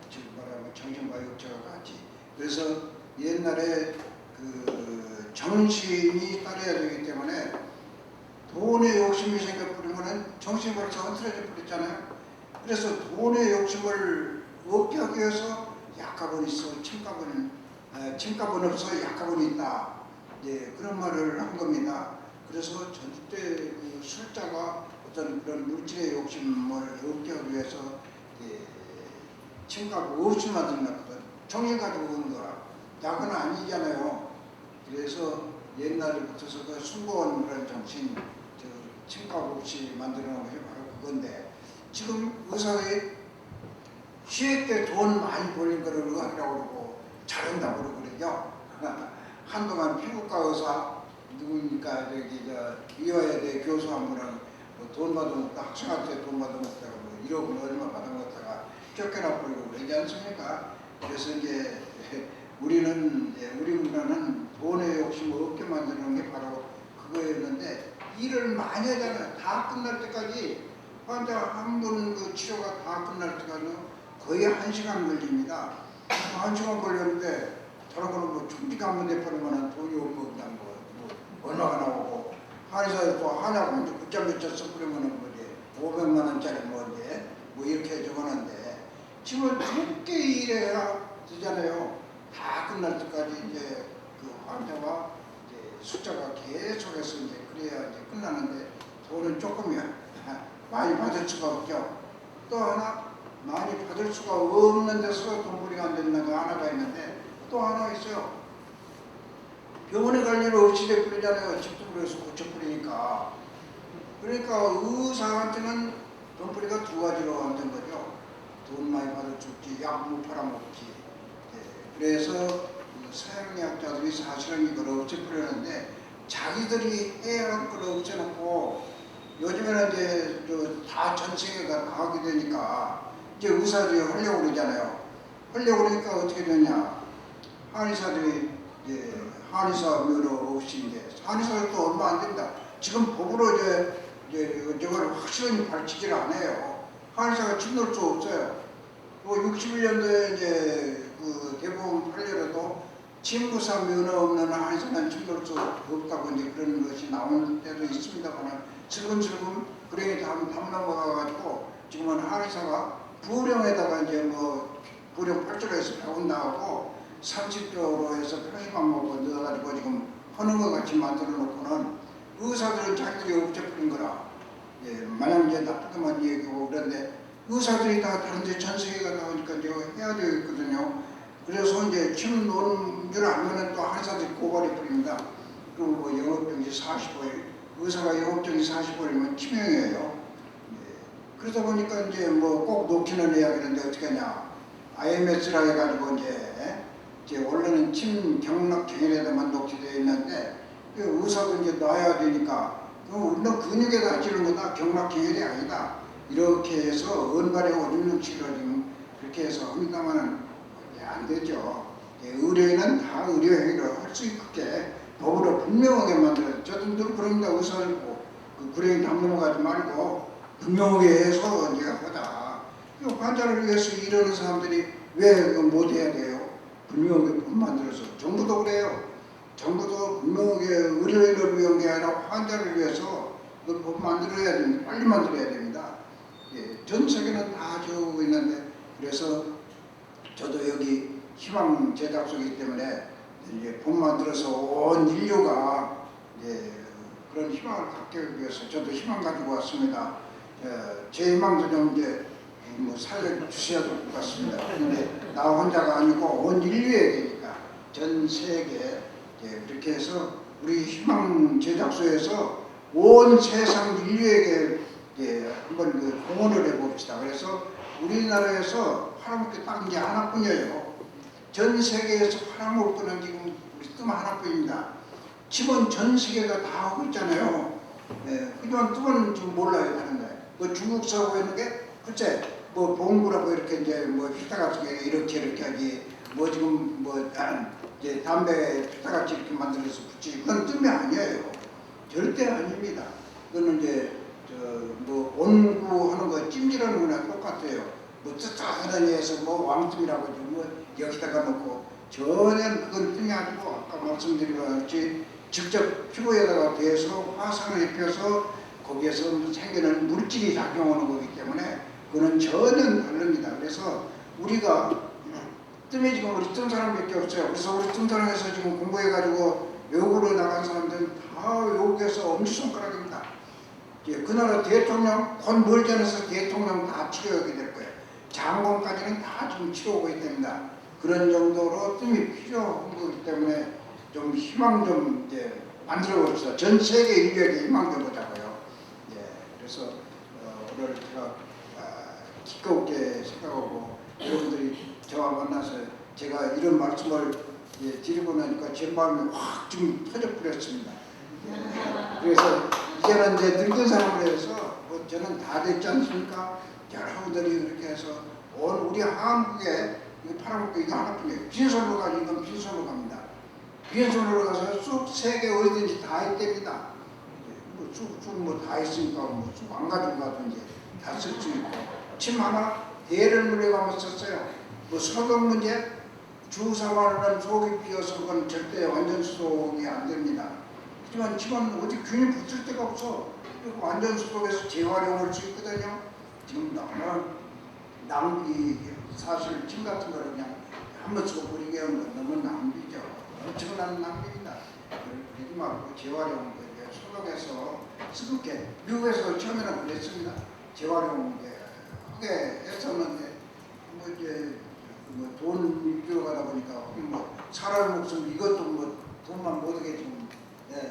지금 말하면 정신과 육체가 같이. 그래서 옛날에 그 정신이 따라야 되기 때문에 돈에 욕심이 생겨버리면 정신이 벌써 흐트러져 버렸잖아요. 그래서 돈의 욕심을 없게 하기 위해서 약값은 있어, 침값은 없어, 약값은 있다. 그런 말을 한 겁니다. 그래서 절대 그 술자가 어떤 그런 물질의 욕심을 없게 하기 위해서 침값 없이 만든 거거든. 정신 가지고 오는 거라. 약은 아니잖아요. 그래서 옛날부터서 그 숭고한 그런 정신, 침값 없이 만드는 것이 바로 그건데, 지금 의사의 시획 때 돈 많이 벌린 거를 의학이라고 그러고 잘한다고 그러죠. 한동안 피부과 의사 누구니까 이화여대 교수 한 분은 돈 받아먹다, 학생한테 돈 받아먹다가 뭐 1억 얼마 받아먹다가 쫓겨나 버리고 그러지 않습니까? 그래서 이제 우리 문화는 돈의 욕심을 없게 만드는 게 바로 그거였는데, 일을 많이 하잖아요. 다 끝날 때까지, 환자 한 분 그 치료가 다 끝날 때까지 거의 1시간 걸립니다. 1시간 걸렸는데 저런 거는 뭐 충치가 한번 돼버리면 돈이 없고 그냥 뭐 얼마가 나오고, 한의사에 또 하냐고 이제 붙잡 써버리면 뭐 이제 500만 원짜리 뭐 이렇게 적어놨는데, 지금 늦게 일해야 되잖아요. 다 끝날 때까지 이제 그 환자와 이제 숫자가 계속해서 이제 그래야 이제 끝나는데, 돈은 조금이야. 많이 받을 수가 없죠. 또 하나, 많이 받을 수가 없는 데서 돈벌이가 안 되는 거 하나가 있는데, 또 하나 있어요. 병원에 갈 일 없이 돼버리잖아요. 집중으로 해서 고쳐버리니까. 그러니까 의사한테는 돈벌이가 두 가지로 안 된 거죠. 돈 많이 받을 수 없지, 약 못 팔아먹지. 그래서 서양의학자들이 사실은 이걸 없애버렸는데, 자기들이 해야 할 걸 없애놓고, 요즘에는 이제 다 전 세계가 다 하게 되니까 이제 의사들이 하려고 그러잖아요. 하려고 그러니까 어떻게 되냐. 한의사들이 이제 한의사 면허 없이 이제 한의사들도 얼마 안 됩니다. 지금 법으로 이제 저걸 확실히 밝히질 않아요. 한의사가 침 놓을 수 없어요. 61년도에 이제 그 대법원 판례로도 침구사 면허 없는 한의사는 침 놓을 수 없다고 이제 그런 것이 나오는 때도 있습니다만, 슬금슬금 불행이 담 넘어가가지고 지금은 한의사가 부령에다가 이제 뭐 부령 8조로 병원 나오고 30조로 해서 편의만 먹고 넣어가지고 지금 하는 것 같이 만들어 놓고는 의사들은 자기들이 없애버린 거라. 마냥 이제 나쁘게만 얘기하고 그런데 의사들이 다 다른데 전 세계가 나오니까 이제 해야 되거든요. 그래서 이제 침 놓은 줄 알면은 또 한의사들이 고발해 버립니다. 그리고 뭐 영업정지 45일, 의사가 영업정지 45일이면 치명이에요. 그러다 보니까 이제 뭐 꼭 놓기는 해야 되는데 어떻게 하냐. IMS라 해가지고 이제 원래는 침 경락 경혈에다만 놓게 되어 있는데, 의사도 이제 놔야 되니까, 너 근육에다 찌는 거다, 경락 경혈이 아니다. 이렇게 해서 은발의 오줌육 치료를 지금 그렇게 해서 합니다만은 안 되죠. 의료인은 다 의료행위를 할 수 있게 법으로 분명하게 만들어요. 저도 늘 그럽니다. 의사들고 그 불행히 담 넘어가지 말고 분명하게 해서 이제 하자. 환자를 위해서 이러는 사람들이 왜 못해야 돼요? 분명하게 법 만들어서. 정부도 그래요. 정부도 분명하게 의료인을 위한 게 아니라 환자를 위해서 그 법 만들어야 됩니다. 빨리 만들어야 됩니다. 전 세계는 다 저러고 있는데, 그래서 저도 여기 희망 제작소이기 때문에 이제 법 만들어서 온 인류가 이제 그런 희망을 갖기 위해서 저도 희망 가지고 왔습니다. 제 희망도 좀 이제 뭐 살려주셔야 될 것 같습니다. 그런데 나 혼자가 아니고 온 인류에게니까 전 세계 그렇게 해서 우리 희망 제작소에서 온 세상 인류에게 한번 그 공헌을 해봅시다. 그래서 우리나라에서 팔아먹기 딱 이제 하나뿐이에요. 전 세계에서 팔아먹을 거는 지금 우리 뜸 하나뿐입니다. 지금 전 세계가 다 하고 있잖아요. 하지만 뜸은 지금 몰라요, 하는데. 뭐 중국 사고 있는 게, 글쎄, 뭐 봉구라고 이렇게 이제 뭐 피타 같은 게 이렇게 하지, 뭐 지금 뭐 이제 담배 피타 같이 이렇게 만들어서 붙이지, 그건 뜸이 아니에요. 절대 아닙니다. 그거는 이제 뭐 온구하는 거 찜질하는 거랑 똑같아요. 뭐 뜨뜻하다니 해서 뭐 왕뜸이라고 뭐 여기다가 놓고 전혀 그건 뜸이 아니고 아까 말씀드린 것 같이 직접 피부에다가 대서 화상을 입혀서 거기에서 생기는 물질이 작용하는 거기 때문에 그거는 전혀 다릅니다. 그래서 우리가 뜸이 지금 우리 뜸 사람밖에 없어요. 그래서 우리 뜸 사람에서 지금 공부해가지고 외국으로 나간 사람들은 다 외국에서 엄지손가락입니다. 그 나라 대통령, 곧 멀전해서 대통령 다 치료하게 될 거예요. 장관까지는 다 지금 치료하고 있답니다. 그런 정도로 뜸이 필요한 거기 때문에 좀 희망 좀 이제 만들어 봅시다. 전 세계 인류에게 희망 좀 보자고요. 그래서 오늘 제가 기꺼우게 생각하고 여러분들이 저와 만나서 제가 이런 말씀을 드리고 나니까 제 마음이 확 좀 터져버렸습니다. 그래서 이제는 이제 늙은 사람을 해서 뭐 저는 다 됐지 않습니까? 여러분들이 그렇게 해서 온 우리 한국에 팔아먹고 이거 하나뿐이에요. 빈손으로 가면 이건 빈손으로 갑니다. 빈손으로 가서 쑥 세계 어디든지 다 있답니다. 쑥 다 있으니까 쑥 안 가지고 가든지 다 쓸 수 있고 침 하나 대를 물려가면서 썼어요. 뭐 소독 문제 주사와는 속이 비어서 그건 절대 완전 소독이 안 됩니다. 하지만 침은 어디 균이 붙을 데가 없어. 완전 소독해서 재활용할 수 있거든요. 지금 너무 낭비, 사실 침 같은 거를 그냥 한번 써버리게 하는 건 너무 낭비죠. 엄청난 낭비입니다. 그러지 말고 재활용 소독해서 쓰게 미국에서 처음에는 그랬습니다. 재활용 하게 했었는데 뭐 이제 뭐 돈 위주로 가다 보니까 뭐 사람 목숨 이것도 뭐 돈만 못하게 좀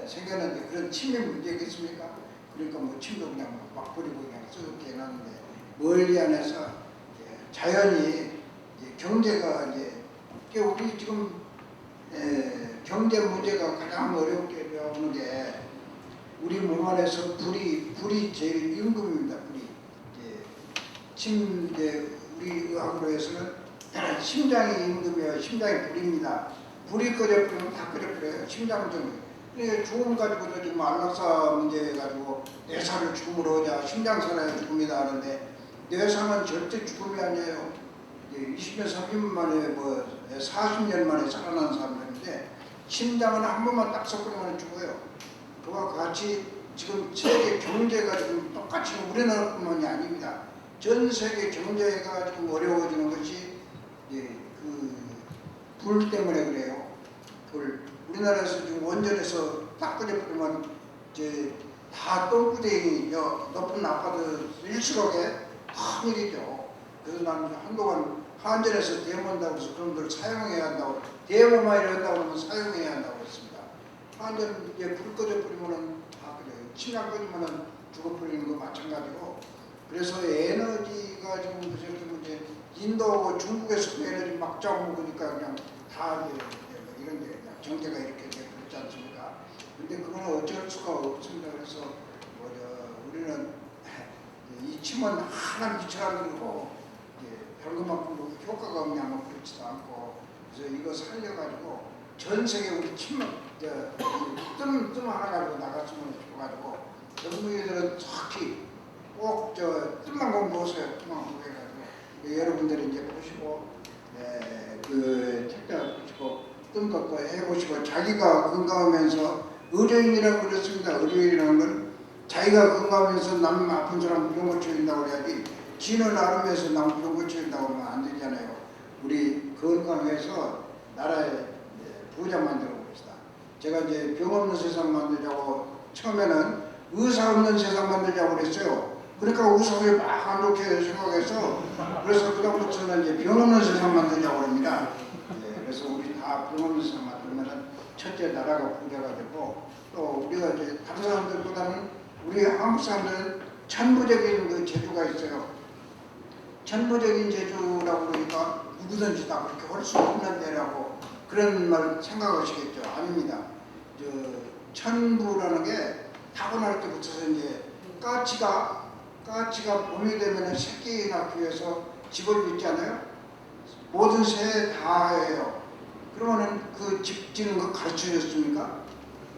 생겼는데 그런 침이 문제겠습니까? 그러니까 뭐 침도 그냥 막 버리고 그냥 썩게 해놨는데 멀리 안에서 자연이 경제가 이제 우리 지금 경제 문제가 가장 어렵게 배우는 게 우리 몸 안에서 불이 제일 임금입니다. 불이 우리 의학으로 해서는 심장이 임금이에요. 심장이 불입니다. 불이 꺼져버리면 다 꺼져버려요. 심장 좀 죽음 가지고도 지금 안락사 문제 가지고 뇌사를 죽음으로 오자 심장 살아야 죽음이다 하는데 뇌사는 절대 죽음이 아니에요. 20년 30년 만에 뭐 40년 만에 살아난 사람들인데 심장은 한 번만 딱 섞으면 죽어요. 그와 같이 지금 세계 경제가 지금 똑같이 우리나라뿐만이 아닙니다. 전 세계 경제가 지금 어려워지는 것이 불 때문에 그래요. 우리나라에서 지금 원전에서 딱 끓여버리면 다 똥구덩이 높은 아파트 일수록에 큰 일이죠. 그래서 나는 한동안 한전에서 데모한다고 해서 그런들 사용해야 한다고 데모만 이런다고 하면 사용해야 한다고 했습니다. 한전 이제 불 꺼져버리면은 다 그래요. 침낭 꺼지면은 죽어버리는 거 마찬가지고. 그래서 에너지가 지금 이제 인도하고 중국에서 에너지 막 잡아먹으니까 그냥 다 이런 게 경제가 이렇게 그렇지 않습니까? 근데 그거는 어쩔 수가 없습니다. 그래서 우리는 이 침은 하나 미쳐가는 거고 별것만큼 효과가 없냐면 그렇지도 않고 그래서 이거 살려가지고 전 세계 우리 침은 뜸 하나 가지고 나갔으면 싶어가지고 전문의들은 특히 꼭 뜸만 공부하세요. 뜸만 공부해가지고 여러분들이 이제 보시고 그 책자 보시고 뜸 것도 해보시고 자기가 건강하면서 의료인이라고 그랬습니다. 의료인이라는 건 자기가 건강하면서 남 아픈 사람 병 고쳐준다고 그래야지 지는 나름에서 남 병 고쳐준다고 하면 안 되잖아요. 우리 건강해서 나라에 부자 만들어 봅시다. 제가 이제 병 없는 세상 만들자고 처음에는 의사 없는 세상 만들자고 그랬어요. 그러니까 의사들이 막 안 좋게 생각해서 그래서 그다음부터는 이제 병 없는 세상 만들자고 합니다. 예, 그래서 우리 다 병 없는 세상 만들면은 첫째 나라가 부자가 되고 또 우리가 이제 다른 사람들보다는 우리 한국 사람들은 천부적인 그 재주가 있어요. 천부적인 재주라고 그러니까 누구든지 다 그렇게 할 수 없는 데라고 그런 말 생각하시겠죠? 아닙니다. 저 천부라는 게 타고날 때부터 이제 까치가 봄이 되면 새끼 낳기 위해서 집을 짓잖아요. 모든 새 다 해요. 그러면은 그 집 짓는 거 가르쳐 줬습니까?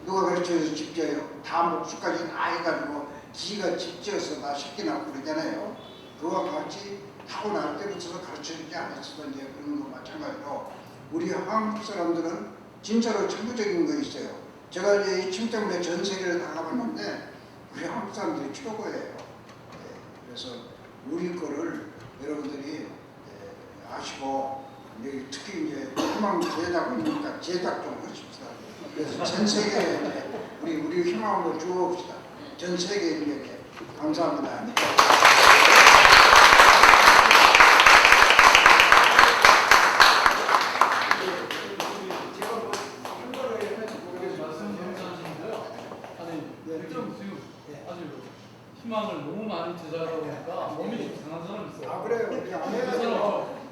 누가 가르쳐 줘서 집 지어요? 다 목수까지 다 해가지고 지가 집 지어서 다 새끼 낳고 그러잖아요. 그와 같이 타고날 때부터 가르쳐 주지 않았어도 이제 그런 거 마찬가지로 우리 한국 사람들은 진짜로 천부적인 거 있어요. 제가 이제 이 침 때문에 전 세계를 다 가봤는데 우리 한국 사람들이 최고예요. 네, 그래서 우리 거를 여러분들이 아시고 특히 이제 희망 제작이니까 제작 좀 하십시다. 그래서 전 세계에 우리 희망을 주옵시다. 전 세계인에게 감사합니다. 희망을 너무 많이 제작하다 보니까 몸이 좀 상한 사람이 있어요. 아 그래요? 그 사람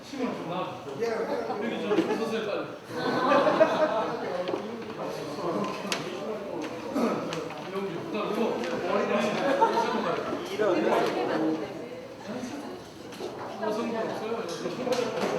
힘을 좀 놔주죠. 여기 좀 서서히 빨리. 여기 그다음에 이런 여성분 없어요?